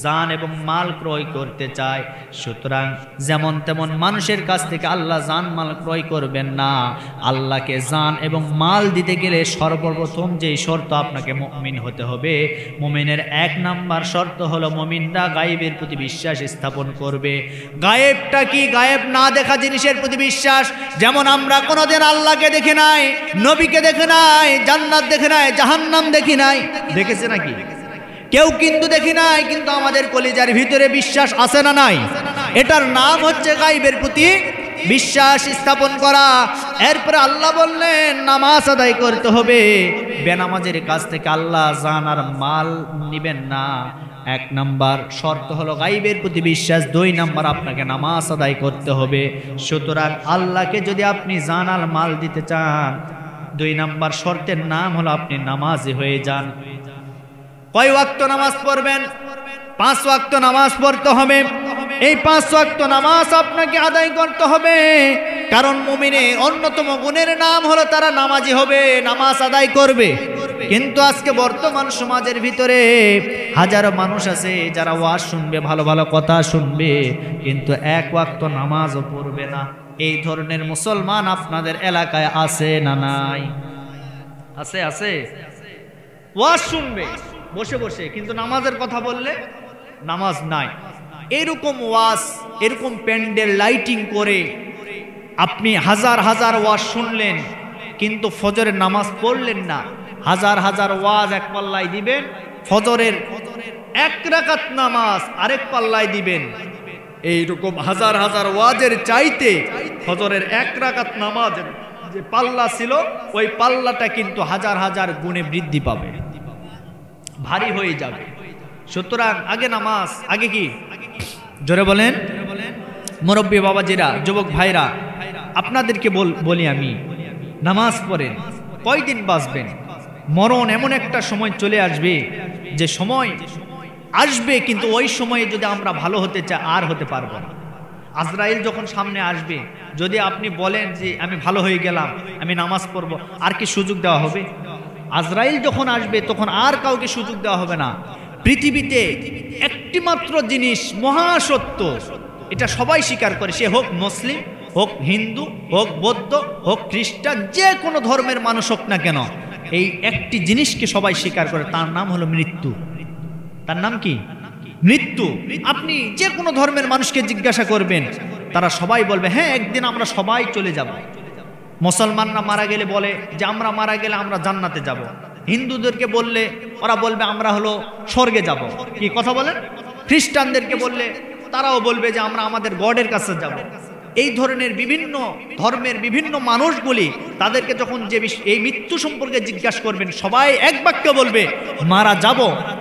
জান এবং মাল ক্রয় করতে চায়। সুতরাং যেমন তেমন মানুষের কাছ থেকে আল্লাহ জান মাল ক্রয় করবেন না। আল্লাহকে জান এবং মাল দিতে গেলে সর্বপ্রথম যেই শর্ত আপনাকে মুমিন হতে হবে, মুমিনের 1 নাম্বার শর্ত হলো মুমিনরা গায়েবের প্রতি বিশ্বাস স্থাপন করবে। গায়েবটা কি? গায়েব না দেখা জিনিসের প্রতি বিশ্বাস। যেমন আমরা কোনোদিন আল্লাহকে দেখি নাই, নবীকে দেখি নাই, জান্নাত দেখি নাই, জাহান্নাম দেখি নাই। দেখেছে নাকি? কেউ কিন্তু দেখি নাই, কিন্তু আমাদের কলিজার ভিতরে বিশ্বাস আছে না নাই? এটার নাম হচ্ছে গায়েবের প্রতি বিশ্বাস স্থাপন করা। এরপরে আল্লাহ বললেন নামাজ আদায় করতে হবে। বেনামাজের কাছ থেকে আল্লাহ জান আর মাল নিবেন না। 1 নাম্বার শর্ত হলো গায়েবের প্রতি বিশ্বাস, 2 নাম্বার আপনাকে নামাজ আদায় করতে হবে। সুতরাং আল্লাহকে যদি আপনি জান আর মাল দিতে চান, 2 নাম্বার শর্তের নাম হলো আপনি নামাজি হয়ে যান। কয় ওয়াক্ত নামাজ পড়বেন? 5 ওয়াক্ত নামাজ পড়তে হবে। এই 5 ওয়াক্ত নামাজ আপনাকে আদায় করতে হবে, কারণ মুমিনের অন্যতম গুণের নাম হলো তারা নামাজি হবে, নামাজ আদায় করবে। কিন্তু আজকে বর্তমান সমাজের ভিতরে হাজারো মানুষ আছে যারা ওয়াজ শুনবে, ভালো ভালো কথা শুনবে, কিন্তু 1 ওয়াক্ত নামাজও পড়বে না। এই ধরনের মুসলমান আপনাদের এলাকায় আছে না নাই? আছে, আছে। ওয়াজ শুনবে বসে বসে, কিন্তু নামাজের কথা বললে নামাজ নাই। এরকম ওয়াজ, এরকম প্যান্ডেল লাইটিং করে আপনি হাজার হাজার ওয়াজ শুনলেন, কিন্তু ফজরের নামাজ পড়লেন না। হাজার হাজার ওয়াজ এক পাল্লায় দিবেন, ফজরের 1 রাকাত নামাজ আরেক পাল্লায় দিবেন। এইরকম হাজার হাজার ওয়াজের চাইতে ফজরের 1 রাকাত নামাজের যে পাল্লা ছিল, ওই পাল্লাটা কিন্তু হাজার হাজার গুণে বৃদ্ধি পাবে, ভারী হয়ে যাবে। সুতরাং আগে নামাজ, আগে কি? জোরে বলেন। মুরব্বী বাবাজিরা, যুবক ভাইরা, আপনাদেরকে বলি আমি, নামাজ পড়েন, কয়দিন বাঁচবেন? মরণ এমন একটা সময় চলে আসবে, যে সময় আসবে কিন্তু ওই সময়ে যদি আমরা ভালো হতে চাই আর হতে পারবো না। আজরাইল যখন সামনে আসবে, যদি আপনি বলেন যে আমি ভালো হয়ে গেলাম, আমি নামাজ পড়ব, আর কি সুযোগ দেওয়া হবে? আজরাইল যখন আসবে তখন আর কাউকে সুযোগ দেওয়া হবে না। পৃথিবীতে একটি মাত্র জিনিস মহাসত্য, এটা সবাই স্বীকার করে, সে হোক মুসলিম, হোক হিন্দু, হোক বৌদ্ধ, হোক খ্রিস্টান, যে কোনো ধর্মের মানুষ হোক না কেন, এই একটি জিনিসকে সবাই স্বীকার করে, তার নাম হলো মৃত্যু। তার নাম কি? মৃত্যু। আপনি যে কোনো ধর্মের মানুষকে জিজ্ঞাসা করবেন, তারা সবাই বলবে হ্যাঁ একদিন আমরা সবাই চলে যাব। মুসলমানরা মারা গেলে বলে যে আমরা মারা গেলে আমরা জান্নাতে যাব। হিন্দুদেরকে বললে ওরা বলবে আমরা হলো স্বর্গে যাব। কি কথা বলেন? খ্রিস্টানদেরকে বললে তারাও বলবে যে আমরা আমাদের গডের কাছে যাব। এই ধরনের বিভিন্ন ধর্মের বিভিন্ন মানুষগুলি, তাদেরকে যখন যে এই মৃত্যু সম্পর্কে জিজ্ঞাসা করবেন, সবাই এক বাক্যে বলবে মারা যাব,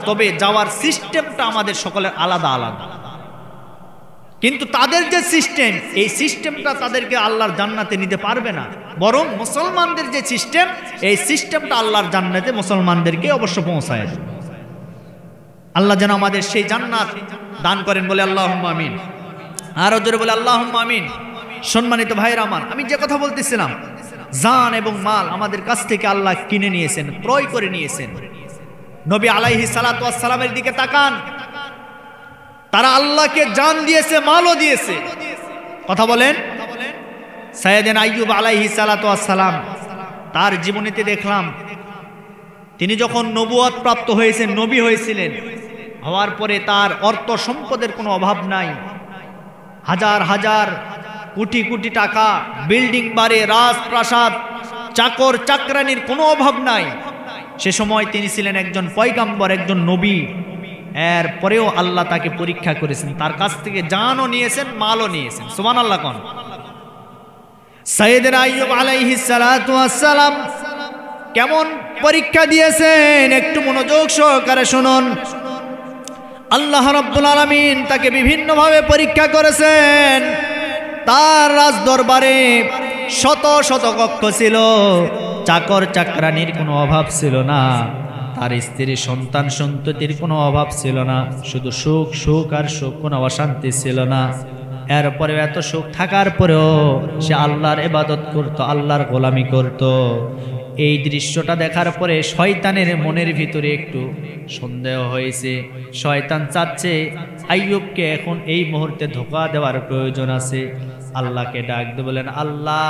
তবে যাওয়ার সিস্টেমটা আমাদের সকলের আলাদা আলাদা। কিন্তু তাদের যে সিস্টেম, এই সিস্টেমটা তাদেরকে আল্লাহর জান্নাতে নিতে পারবে না, বরং মুসলমানদের যে সিস্টেম, এই সিস্টেমটা আল্লাহর জান্নাতে মুসলমানদেরকে অবশ্য পৌঁছায়। আল্লাহ যেন আমাদের সেই জান্নাত দান করেন, বলে আল্লাহুম্মা আমিন। আরো জোরে বলে আল্লাহুম্মা আমিন। সম্মানিত ভাইরা আমার, আমি যে কথা বলতেছিলাম, জান এবং মাল আমাদের কাছ থেকে আল্লাহ কিনে নিয়েছেন, ক্রয় করে নিয়েছেন। নবী আলাইহিস সালাতু ওয়াস সালামের দিকে তাকান, তারা আল্লাহকে জান দিয়েছে, মালও দিয়েছে। কথা বলেন। সাইয়েদনা আইয়ুব আলাইহিস সালাতু ওয়াস সালাম, তার জীবনীতে দেখলাম তিনি যখন নবুয়ত প্রাপ্ত হয়েছেন, নবী হয়েছিলেন, হওয়ার পরে তার অর্থ সম্পদের কোনো অভাব নাই। হাজার হাজার কোটি কোটি টাকা, বিল্ডিং বাড়ি, রাজপ্রাসাদ, চাকর চাকরানির কোনো অভাব নাই। সে সময় তিনি ছিলেন একজন পয়গাম্বর, একজন নবী। এরপরেও আল্লাহ তাকে পরীক্ষা করেছেন, তার কাছ থেকে জানও নিয়েছেন, মালও নিয়েছেন। সুবহানাল্লাহ কোন। সাইয়েদনা আইয়ুব আলাইহিস সালাতু ওয়াস সালাম কেমন পরীক্ষা দিয়েছেন একটু মনোযোগ সহকারে শুনুন। আল্লাহ রাব্বুল আলামিন তাকে বিভিন্নভাবে পরীক্ষা করেছেন। তার রাজ দরবারে শত শত কক্ষ ছিল, চাকর চাকরানির কোনো অভাব ছিল না, তার স্ত্রী সন্তান সন্ততির কোনো অভাব ছিল না, শুধু সুখ সুখ আর সুখ, কোনো অশান্তি ছিল না। এরপরেও এত সুখ থাকার পরেও সে আল্লাহর ইবাদত করত, আল্লাহর গোলামি করত। এই দৃশ্যটা দেখার পরে শয়তানের মনের ভিতরে একটু সন্দেহ হয়েছে। শয়তান চাচ্ছে আইয়ুবকে এখন এই মুহূর্তে ধোঁকা দেওয়ার প্রয়োজন আছে। আল্লাহকে ডাক দিয়ে বলেন, আল্লাহ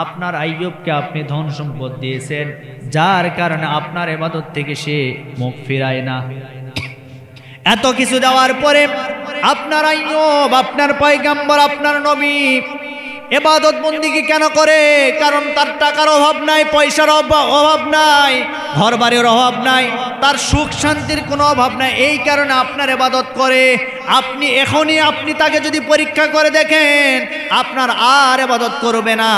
আপনার আইয়ুবকে আপনি ধন সম্পদ দিয়েছেন, যার কারণে আপনার ইবাদত থেকে সে মুখ ফিরায় না। এত কিছু দেওয়ার পরে আপনার আইয়ুব, আপনার পয়গাম্বর, আপনার নবী ইবাদত বন্দেগী কেন করে? কারণ তার টাকার অভাব নাই, পয়সার অভাব নাই, ঘর বাড়ির অভাব নাই, তার সুখ শান্তির কোনো অভাব নাই। এই কারণে আপনার ইবাদত করে। আপনি এখনই আপনি তাকে যদি পরীক্ষা করে দেখেন, আপনার আর ইবাদত করবে না।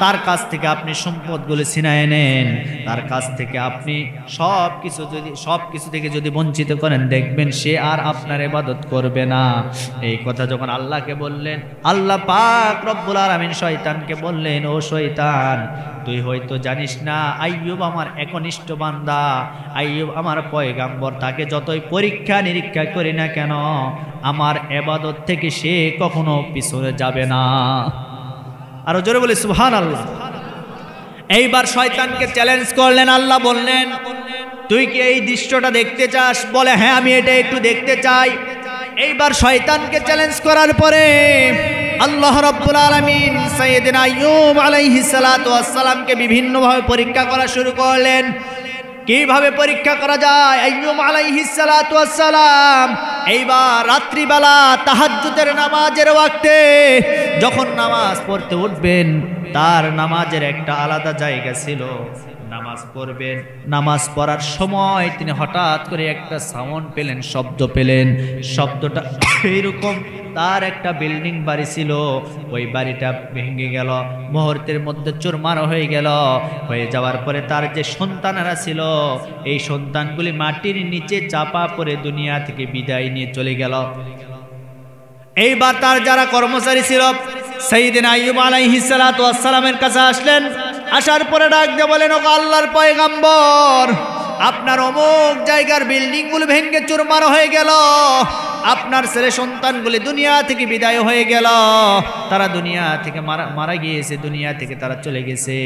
তার কাছ থেকে আপনি সম্পদগুলো ছিনায় নেন, তার কাছ থেকে আপনি সব কিছু থেকে যদি বঞ্চিত করেন, দেখবেন সে আর আপনার ইবাদত করবে না। এই কথা যখন আল্লাহকে বললেন, আল্লাহ পাক রব্বুল আলামিন শয়তানকে বললেন, ও শয়তান, তুই হয়তো জানিস না আইয়ুব আমার একনিষ্ঠ বান্দা, আইয়ুব আমার পয়গাম্বর, তাকে যতই পরীক্ষা নিরীক্ষা করি না কেন, আমার ইবাদত থেকে সে কখনো পিছনে যাবে না। আরো জোরে বলি সুবহানাল্লাহ। এইবার শয়তানকে চ্যালেঞ্জ করলেন। আল্লাহ বললেন, তুই কি এই দৃশ্যটা দেখতে চাস? বলে হ্যাঁ, আমি এটা একটু দেখতে চাই। এইবার শয়তানকে চ্যালেঞ্জ করার পরে আল্লাহ রাব্বুল আলামিন সাইয়েদনা আইয়ুব আলাইহিস সালাতু ওয়াস সালামকে বিভিন্নভাবে পরীক্ষা করা শুরু করলেন। কিভাবে পরীক্ষা করা যায়? আইয়ুব আলাইহিস সালাতু ওয়াস সালাম এইবার রাত্রিবেলা তাহাজ্জুদের নামাজের ওয়াক্তে যখন নামাজ পড়তে উঠবেন, তার নামাজের একটা আলাদা জায়গা ছিল। নামাজ পড়বেন, নামাজ পড়ার সময় তিনি হঠাৎ করে একটা সাউন্ড পেলেন, শব্দ পেলেন। শব্দটা এইরকম, তার একটা বিল্ডিং বাড়ি ছিল, ওই বাড়িটা ভেঙে গেল, মুহূর্তের মধ্যে চুরমার হয়ে গেল। হয়ে যাওয়ার পরে তার যে সন্তানেরা ছিল, এই সন্তানগুলি মাটির নিচে চাপা পড়ে দুনিয়া থেকে বিদায় নিয়ে চলে গেল। এইবার তার যারা কর্মচারী ছিল সাইয়েদনা আইয়ুব আলাইহিস সালাতু ওয়াস সালামের কাছে আসলেন। আসার পরে ডাক দিয়ে বলেন, ও আল্লাহর পয়গম্বর, আপনার অমুক জায়গার বিল্ডিংগুলো ভেঙে চুরমার হয়ে গেল, আপনার ছেলে সন্তানগুলি দুনিয়া থেকে বিদায় হয়ে গেল, তারা দুনিয়া থেকে মারা গিয়েছে, দুনিয়া থেকে তারা চলে গেছে।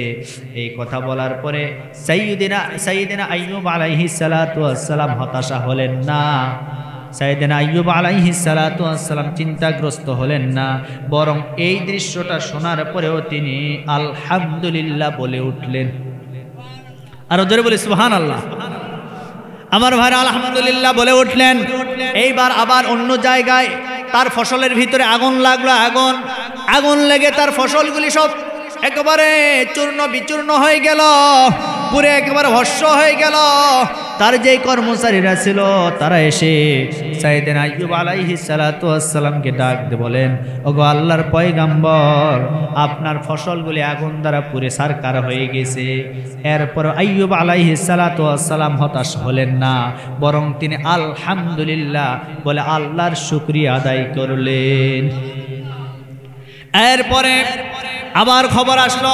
এই কথা বলার পরে সাইয়েদনা আইয়ুব আলাইহিস সালাতু ওয়াস সালাম হতাশা হলেন না। সাইয়েদনা আইয়ুব আলাইহিস সালাতু ওয়াস সালাম চিন্তাগ্রস্ত হলেন না, বরং এই দৃশ্যটা শোনার পরেও তিনি আলহামদুলিল্লাহ বলে উঠলেন। আরো জোরে বলি সুবহানাল্লাহ। আমার ভাই আলহামদুলিল্লাহ বলে উঠলেন। এইবার আবার অন্য জায়গায় তার ফসলের ভিতরে আগুন লাগলো। আগুন লেগে তার ফসলগুলি সব একেবারে চূর্ণ বিচূর্ণ হয়ে গেল, পুরো একেবারে ভস্ম হয়ে গেল। তার যেই কর্মচারীরা ছিল তারা এসে সাইয়েদনা আইয়ুব আলাইহিস সালাতু ওয়াস সালামকে ডাক দিয়ে বলেন, ওগো আল্লাহর পয়গম্বর, আপনার ফসলগুলি আগুন দ্বারা পুড়ে ছারখার হয়ে গেছে। এরপর আইয়ুব আলাইহিস সালাতু ওয়াস সালাম হতাশ হলেন না, বরং তিনি আলহামদুলিল্লাহ বলে আল্লাহর শুকরিয়া আদায় করলেন। এরপরে আবার খবর আসলো,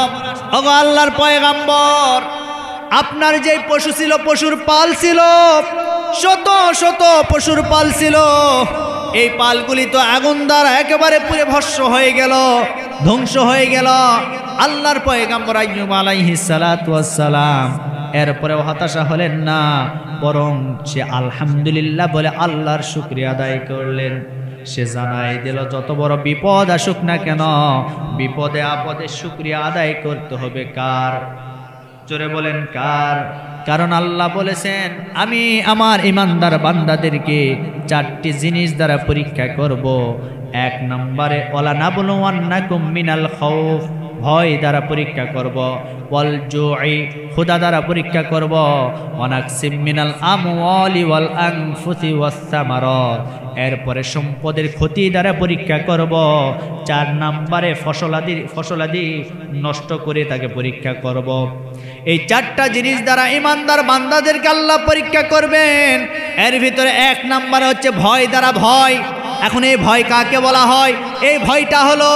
ওগো আল্লাহর পয়গম্বর, আপনার যে পশু ছিল, পশুর পাল ছিল, শত শত পশুর পাল ছিল, এই পালগুলি তো আগুন দ্বারা একেবারে পুরো ভস্ম হয়ে গেল, ধ্বংস হয়ে গেল। আল্লাহর পয়গম্বর আইয়ুব আলাইহিস সালাতু ওয়াস সালাম এরপরেও হতাশা হলেন না, বরং সে আলহামদুলিল্লাহ বলে আল্লাহর শুকরিয়া আদায় করলেন। সে জানাই দিল, যত বড় বিপদ আসুক না কেন, বিপদে আপদে শুকরিয়া আদায় করতে হবে কার? জোরে বলেন কার? কারণ আল্লাহ বলেছেন, আমি আমার ইমানদার বান্দাদেরকে 4টি জিনিস দ্বারা পরীক্ষা করব। 1 নম্বরে ওয়ালা নাবলুওয়ান্নাকুম মিনাল খাউফ, ভয় দ্বারা পরীক্ষা করব, ওয়াল জুই, ক্ষুধা দ্বারা পরীক্ষা করব, ওয়ানাকসিম মিনাল আমওয়ালি ওয়াল আনফুসি ওয়াস সামারাত, এরপরে সম্পদের ক্ষতি দ্বারা পরীক্ষা করব। 4 নম্বরে ফসলাদি নষ্ট করে তাকে পরীক্ষা করব। এই 4টা জিনিস দ্বারা ইমানদার বান্দাদেরকে আল্লাহ পরীক্ষা করবেন। এর ভিতরে 1 নম্বরে হচ্ছে ভয় দ্বারা ভয়। এখন এই ভয় কাকে বলা হয়? এই ভয়টা হলো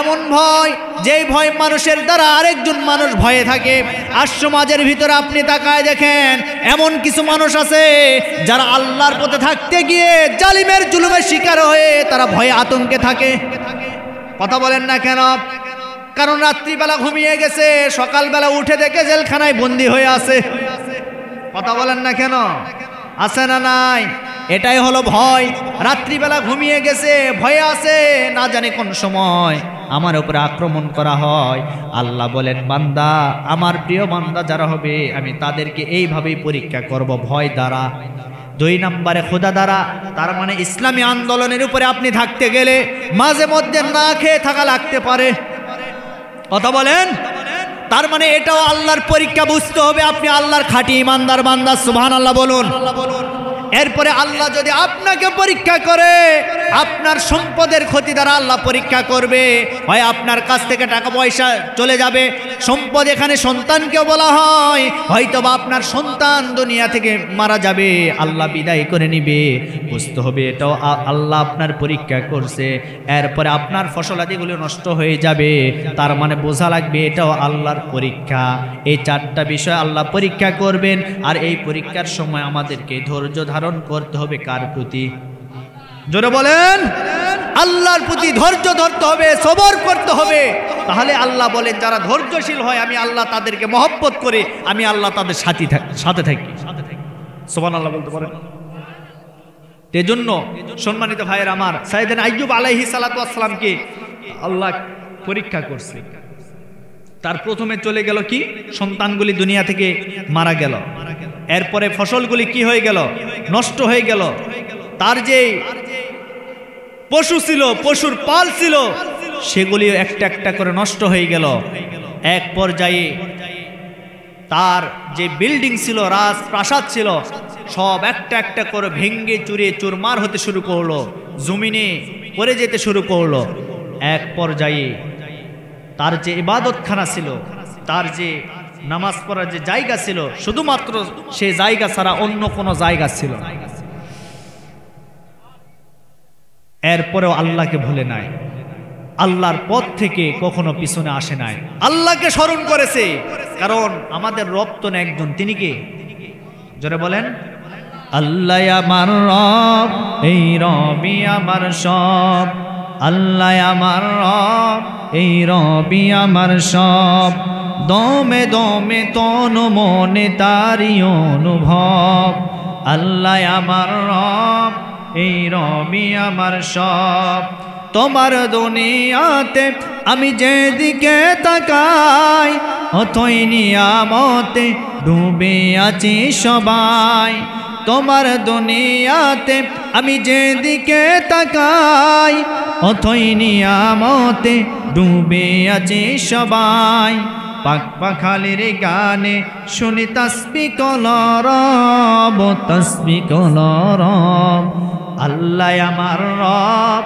এমন ভয়, যেই ভয় মানুষের দ্বারা আরেকজন মানুষ ভয়ে থাকে। আর সমাজের ভিতরে আপনি তাকায় দেখেন, এমন কিছু মানুষ আছে যারা আল্লাহর পথে থাকতে গিয়ে জালিমের জুলুমের শিকার হয়ে তারা ভয়ে আতঙ্কে থাকে। কথা বলেন না কেন? কারণ রাত্রিবেলা ঘুমিয়ে গেছে, সকালবেলা উঠে দেখে জেলখানায় বন্দী হয়ে আছে। কথা বলেন না কেন? আছে না নাই? এটাই হলো ভয়। রাত্রিবেলা ঘুমিয়ে গেছে, ভয়ে আছে, না জানে কোন সময় আমার উপরে আক্রমণ করা হয়। আল্লাহ বলেন, বান্দা, আমার প্রিয় বান্দা যারা হবে, আমি তাদেরকে এইভাবেই পরীক্ষা করব, ভয় দ্বারা। 2 নম্বরে ক্ষুধা দ্বারা। তার মানে ইসলামী আন্দোলনের উপরে আপনি থাকতে গেলে মাঝে মধ্যে না খেয়ে থাকা লাগতে পারে। কথা বলেন? তার মানে এটাও আল্লাহর পরীক্ষা, বুঝতে হবে আপনি আল্লাহর খাঁটি ইমানদার বান্দা। সুবহানাল্লাহ বলুন। এরপরে আল্লাহ যদি আপনাকে পরীক্ষা করে, আপনার সম্পদের ক্ষতি দ্বারা আল্লাহ পরীক্ষা করবে। হয় আপনার কাছ থেকে টাকা পয়সা চলে যাবে, সম্পদ এখানে সন্তানকেও বলা হয়, হয়তো বা আপনার সন্তান দুনিয়া থেকে মারা যাবে, আল্লাহ বিদায় করে নিবে। বুঝতে হবে এটাও আল্লাহ আপনার পরীক্ষা করছে। এরপরে আপনার ফসলাদিগুলো নষ্ট হয়ে যাবে, তার মানে বোঝা লাগবে এটাও আল্লাহর পরীক্ষা। এই 4টা বিষয় আল্লাহ পরীক্ষা করবেন। আর এই পরীক্ষার সময় আমাদেরকে ধৈর্য ধারণ করতে হবে। কার প্রতি? জোরে বলেন। আল্লাহর প্রতি ধৈর্য ধরতে হবে, সবর করতে হবে। তাহলে আল্লাহ বলেন, যারা ধৈর্যশীল হয় আমি আল্লাহ তাদেরকে মহব্বত করে, আমি আল্লাহ তাদের সাথে থাকি। সুবহানাল্লাহ বলতে পারেন? এজন্য সম্মানিত ভাইয়ের আমার, সাইয়েদনা আইয়ুব আলাইহিস সালাতু ওয়াস সালামকে আল্লাহ পরীক্ষা করছে। তার প্রথমে চলে গেল কি? সন্তানগুলি দুনিয়া থেকে মারা গেল। এরপরে ফসলগুলি কি হয়ে গেল? নষ্ট হয়ে গেল। তার যে পশু ছিল, পশুর পাল ছিল, সেগুলি একটা একটা করে নষ্ট হয়ে গেল। এক পর্যায়ে তার যে বিল্ডিং ছিল, রাজপ্রাসাদ ছিল, সব একটা একটা করে ভেঙ্গে চুরে চুরমার হতে শুরু করলো, জমিনে পড়ে যেতে শুরু করলো। এক পর্যায়ে তার যে ইবাদতখানা ছিল, তার যে নামাজ পড়ার যে জায়গা ছিল, শুধুমাত্র সেই জায়গা ছাড়া অন্য কোনো জায়গা ছিল না। এরপরেও আল্লাহকে ভুলে নাই, আল্লাহর পথ থেকে কখনো পিছনে আসে নাই, আল্লাহকে স্মরণ করেছে। কারণ আমাদের রব তো একজন, তিনি কে? জোরে বলেন। আল্লাহ আমার রব, এই রবি আমার সব। আল্লাহ আমার রব, এই রবি আমার সব। দমে দমে তন মনে তারি অনুভব। আল্লাহ আমার রব, এই রবি আমার সব। তোমার দুনিয়াতে আমি যেদিকে তাকাই, অথই নিয়ামতে ডুবে আছি সবাই। তোমার দুনিয়াতে আমি যেদিকে তাকাই, অথই নিয়ামতে ডুবে আছি সবাই। পাক পাখালির গানে শুনি তাসবিহ কলরব, তাসবিহ কলরব। আল্লাহ আমার রব,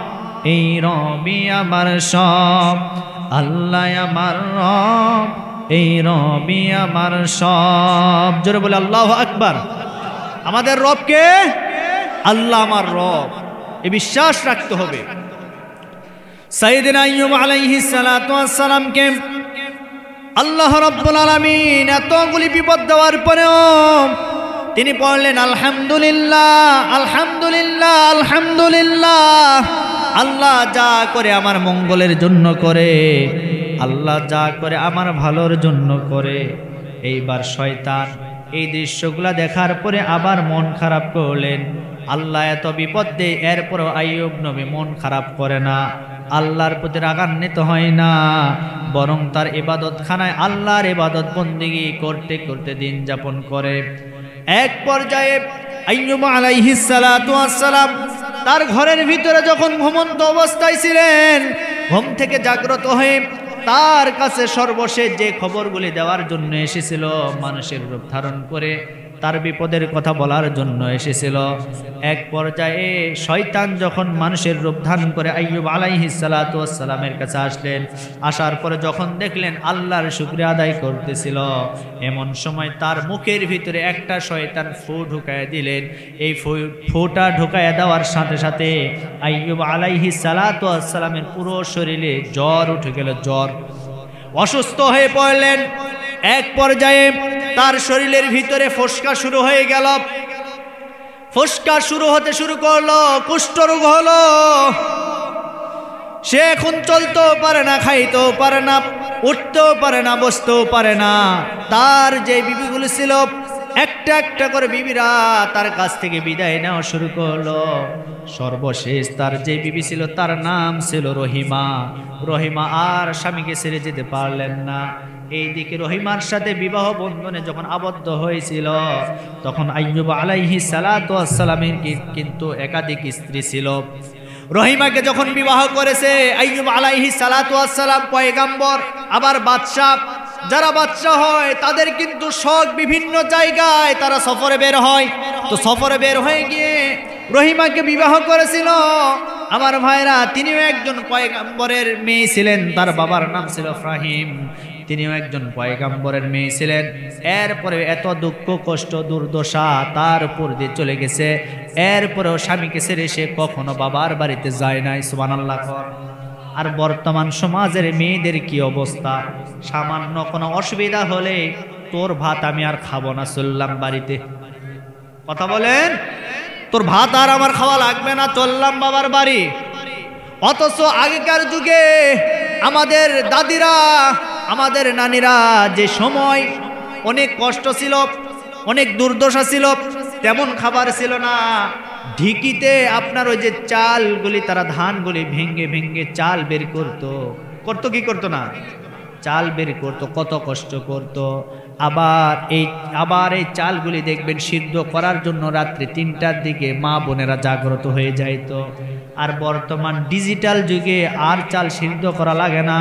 এই রবি আমার সব। আল্লাহ আমার রব, এই রবি আমার সব। জোরে বলে আল্লাহু আকবার। আমাদের রবকে আল্লাহ আমার রব, এই বিশ্বাস রাখতে হবে। সাইয়েদনা আইয়ুব আলাইহিস সালাতু ওয়াস সালামকে আল্লাহ রাব্বুল আলামিন এতগুলি বিপদ দেওয়ার পরেও তিনি পড়লেন আলহামদুলিল্লাহ, আলহামদুলিল্লাহ, আলহামদুলিল্লাহ। আল্লাহ যা করে আমার মঙ্গলের জন্য করে, আল্লাহ যা করে আমার ভালোর জন্য করে। এইবার শয়তান এই দৃশ্যগুলা দেখার পরে আবার মন খারাপ করলেন। আল্লাহ এত বিপদ দেয়, এরপরও আইয়ুব নবী মন খারাপ করে না, আল্লাহর প্রতি রাগান্বিত হয় না, বরং তার ইবাদতখানায় আল্লাহর ইবাদত বন্দেগী করতে করতে দিন যাপন করে। এক পর্যায়ে আইয়ুব আলাইহিস সালাতু ওয়াস সালাম তার ঘরের ভিতরে যখন ঘুমন্ত অবস্থায় ছিলেন, ঘুম থেকে জাগ্রত হয়ে তার কাছে সর্বশেষ যে খবরগুলি দেওয়ার জন্য এসেছিল, মানুষের রূপ ধারণ করে তার বিপদের কথা বলার জন্য এসেছিল। এক পর্যায়ে শয়তান যখন মানুষের রূপ ধারণ করে আইয়ুব আলাইহিস সালাতু ওয়াস সালামের কাছে আসলেন, আসার পরে যখন দেখলেন আল্লাহর শুকরিয়া আদায় করতেছিল, এমন সময় তার মুখের ভিতরে একটা শয়তান ফু ঢুকায় দিলেন। এই ফুটা ঢুকায় দেওয়ার সাথে সাথে আইয়ুব আলাইহিস সালাতু ওয়াস সালামের পুরো শরীরে জ্বর উঠে গেল, জ্বর, অসুস্থ হয়ে পড়লেন। এক পর্যায়ে তার শরীরের ভিতরে ফোসকা শুরু হয়ে গেল, ফোসকা শুরু হতে শুরু করলো, কুষ্ঠরোগ হলো। সে এখন চলতেও পারে না, খাইতেও পারে না, উঠতেও পারে না, বসতেও পারে না। তার যে বিবিগুলো ছিল, একটা একটা করে বিবিরা তার কাছ থেকে বিদায় নেওয়া শুরু করলো। সর্বশেষ তার যে বিবি ছিল তার নাম ছিল রহিমা। রহিমা আর স্বামীকে ছেড়ে যেতে পারলেন না। এইদিকে রহিমার সাথে বিবাহ বন্ধনে যখন আবদ্ধ হয়েছিল, তখন আইয়ুব আলাইহিস সালাতু ওয়াস সালামের কিন্তু একাধিক স্ত্রী ছিল। রহিমাকে যখন বিবাহ করেছে আইয়ুব আলাইহিস সালাতু ওয়াস সালাম পয়গম্বর, আবার বাদশা। যারা বাদশা হয় তাদের কিন্তু শখ বিভিন্ন জায়গায় তারা সফরে বের হয়। তো সফরে বের হয়ে গিয়ে রহিমাকে বিবাহ করেছিল। আমার ভাইরা, তিনিও একজন পয়গম্বরের মেয়ে ছিলেন, তার বাবার নাম ছিল ইব্রাহিম, তিনিও একজন পয়গম্বরের মেয়ে ছিলেন। এরপরে এত দুঃখ কষ্ট দুর্দশা তার উপর দিয়ে চলে গেছে, এরপরেও স্বামীকে ছেড়ে সে কখনো বাবার বাড়িতে যায় নাই। সুবহানাল্লাহ। আর বর্তমান সমাজের মেয়েদের কি অবস্থা, সামান্য কোনো অসুবিধা হলে তোর ভাত আমি আর খাবো না, চললাম বাড়িতে। কথা বলেন, তোর ভাত আর আমার খাওয়া লাগবে না, চললাম বাবার বাড়ি। অথচ আগেকার যুগে আমাদের দাদিরা, আমাদের নানিরা যে সময় অনেক কষ্ট ছিল, অনেক দুর্দশা ছিল, তেমন খাবার ছিল না। ঢিকিতে আপনার ওই যে চালগুলি, তারা ধানগুলি ভেঙ্গে ভেঙ্গে চাল বের করতো কি করতো না, চাল বের করতো, কত কষ্ট করতো। আবার এই চালগুলি দেখবেন সিদ্ধ করার জন্য রাত্রি ৩টার দিকে মা বোনেরা জাগ্রত হয়ে যাইতো। আর বর্তমান ডিজিটাল যুগে আর চাল সিদ্ধ করা লাগে না,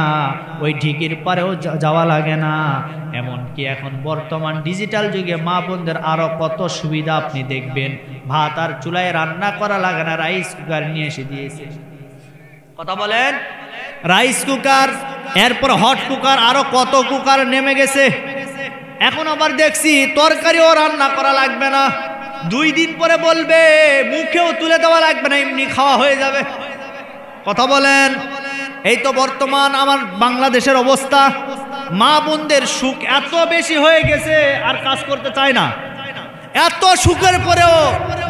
ওই ঢিকির পারেও যাওয়া লাগে না। এমনকি এখন বর্তমান ডিজিটাল যুগে মা বোনদের আরো কত সুবিধা আপনি দেখবেন। ভাত আর চুলায় রান্না করা লাগে না, রাইস কুকার নিয়ে এসে দিয়েছে। কথা বলেন, রাইস কুকার, এরপর হট কুকার, আরো কত কুকার নেমে গেছে। এখন আবার দেখছি তরকারিও রান্না করা লাগবে না, 2 দিন পরে বলবে মুখেও তুলে দেওয়া লাগবে না, এমনি খাওয়া হয়ে যাবে। কথা বলেন। এই তো বর্তমান আমার বাংলাদেশের অবস্থা, মা বোনদের সুখ এত বেশি হয়ে গেছে আর কাজ করতে চায় না। এত সুখের পরেও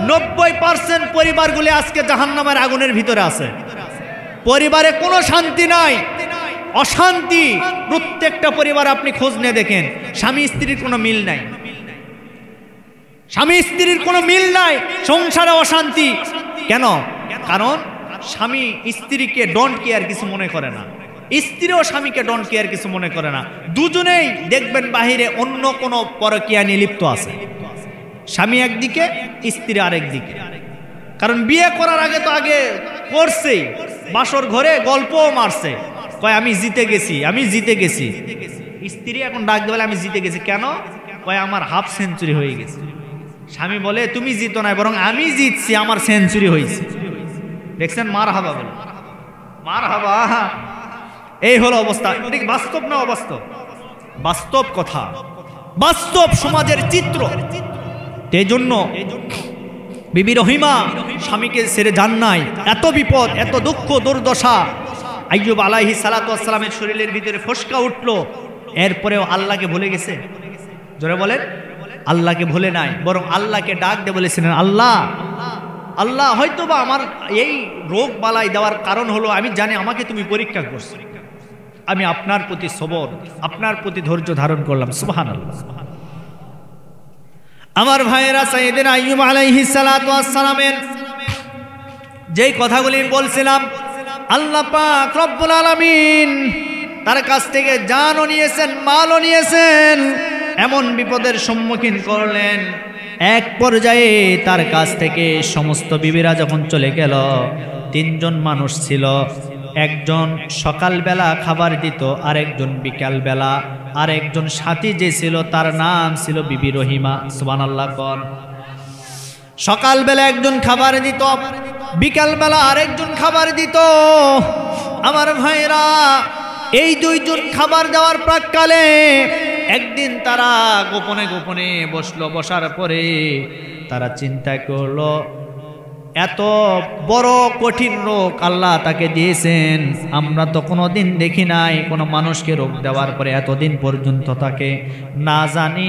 90% পরিবারগুলি আজকে জাহান্নামের আগুনের ভিতরে আছে। পরিবারে কোনো শান্তি নাই, অশান্তি। প্রত্যেকটা পরিবার আপনি খোঁজ নিয়ে দেখেন, স্বামী স্ত্রীর কোনো মিল নাই, স্বামী স্ত্রীর কোনো মিল নাই, সংসারে অশান্তি। কেন? কারণ স্বামী স্ত্রীকে ডোন্ট কেয়ার কিছু মনে করে না, স্ত্রীও স্বামীকে ডোন্ট কেয়ার কিছু মনে করে না। দুজনেই দেখবেন বাহিরে অন্য কোনো পরকীয়া নিয়ে লিপ্ত আছে, স্বামী একদিকে স্ত্রী আরেক দিকে। কারণ বিয়ে করার আগে তো আগে করছেই, বাসর ঘরে গল্পও মারছে, কয় আমি জিতে গেছি, আমি জিতে গেছি। স্ত্রী এখন ডাক দেবে আমি জিতে গেছি কেন? কয় আমার হাফ সেঞ্চুরি হয়ে গেছে। স্বামী বলে তুমি জিতো না, বরং আমি জিতছি, আমার সেঞ্চুরি হয়েছে। দেখছেন? মার হাবা বলে, মার হাবা। এই হলো অবস্থা। বাস্তব না অবাস্তব? বাস্তব কথা, বাস্তব সমাজের চিত্র। এই জন্য বিবি রহিমা স্বামীকে ছেড়ে যান নাই। এত বিপদ, এত দুঃখ দুর্দশা, আইয়ুব আলাইহিস সালাতু ওয়াস সালামের শরীরের ভিতরে ফসকা উঠলো, এরপরেও আল্লাহকে ভুলে গেছে। জোরে বলেন, আল্লাহকে ভুলে নাই, বরং আল্লাহকে ডাক দিয়ে বলেছিলেন, আল্লাহ আল্লাহ হয়তোবা আমার এই রোগ বালাই দেওয়ার কারণ হলো আমি জানি আমাকে তুমি পরীক্ষা করছো, আমি আপনার প্রতি সবর, আপনার প্রতি ধৈর্য ধারণ করলাম। সুবহানাল্লাহ। আমার ভাইয়েরা, সাইয়েদনা আইয়ুব আলাইহিস সালাতু ওয়াস সালামের যেই কথাগুলি বলছিলাম, আল্লাহ পাক রব্বুল আলামিন তার কাছ থেকে জানও নিয়েছেন, মালও নিয়েছেন, এমন বিপদের সম্মুখীন করলেন। এক পর্যায়ে তার কাছ থেকে সমস্ত বিবিরা যখন চলে গেল, তিনজন মানুষ ছিল, একজন সকালবেলা খাবার দিত, আরেকজন বিকালবেলা, আরেকজন সাথী যে ছিল তার নাম ছিল বিবি রহিমা। সুবহানাল্লাহ। কোন সকালবেলা একজন খাবার দিত, বিকালবেলা আরেকজন খাবার দিত। আমার ভাইরা, এই দুইজন খাবার দেওয়ার প্রাককালে একদিন তারা গোপনে গোপনে বসলো। বসার পরে তারা চিন্তা করলো, এত বড় কঠিন রোগ আল্লাহ তাকে দিয়েছেন, আমরা তো কোনোদিন দেখি নাই কোনো মানুষকে রোগ দেওয়ার পরে এতদিন পর্যন্ত তাকে না জানি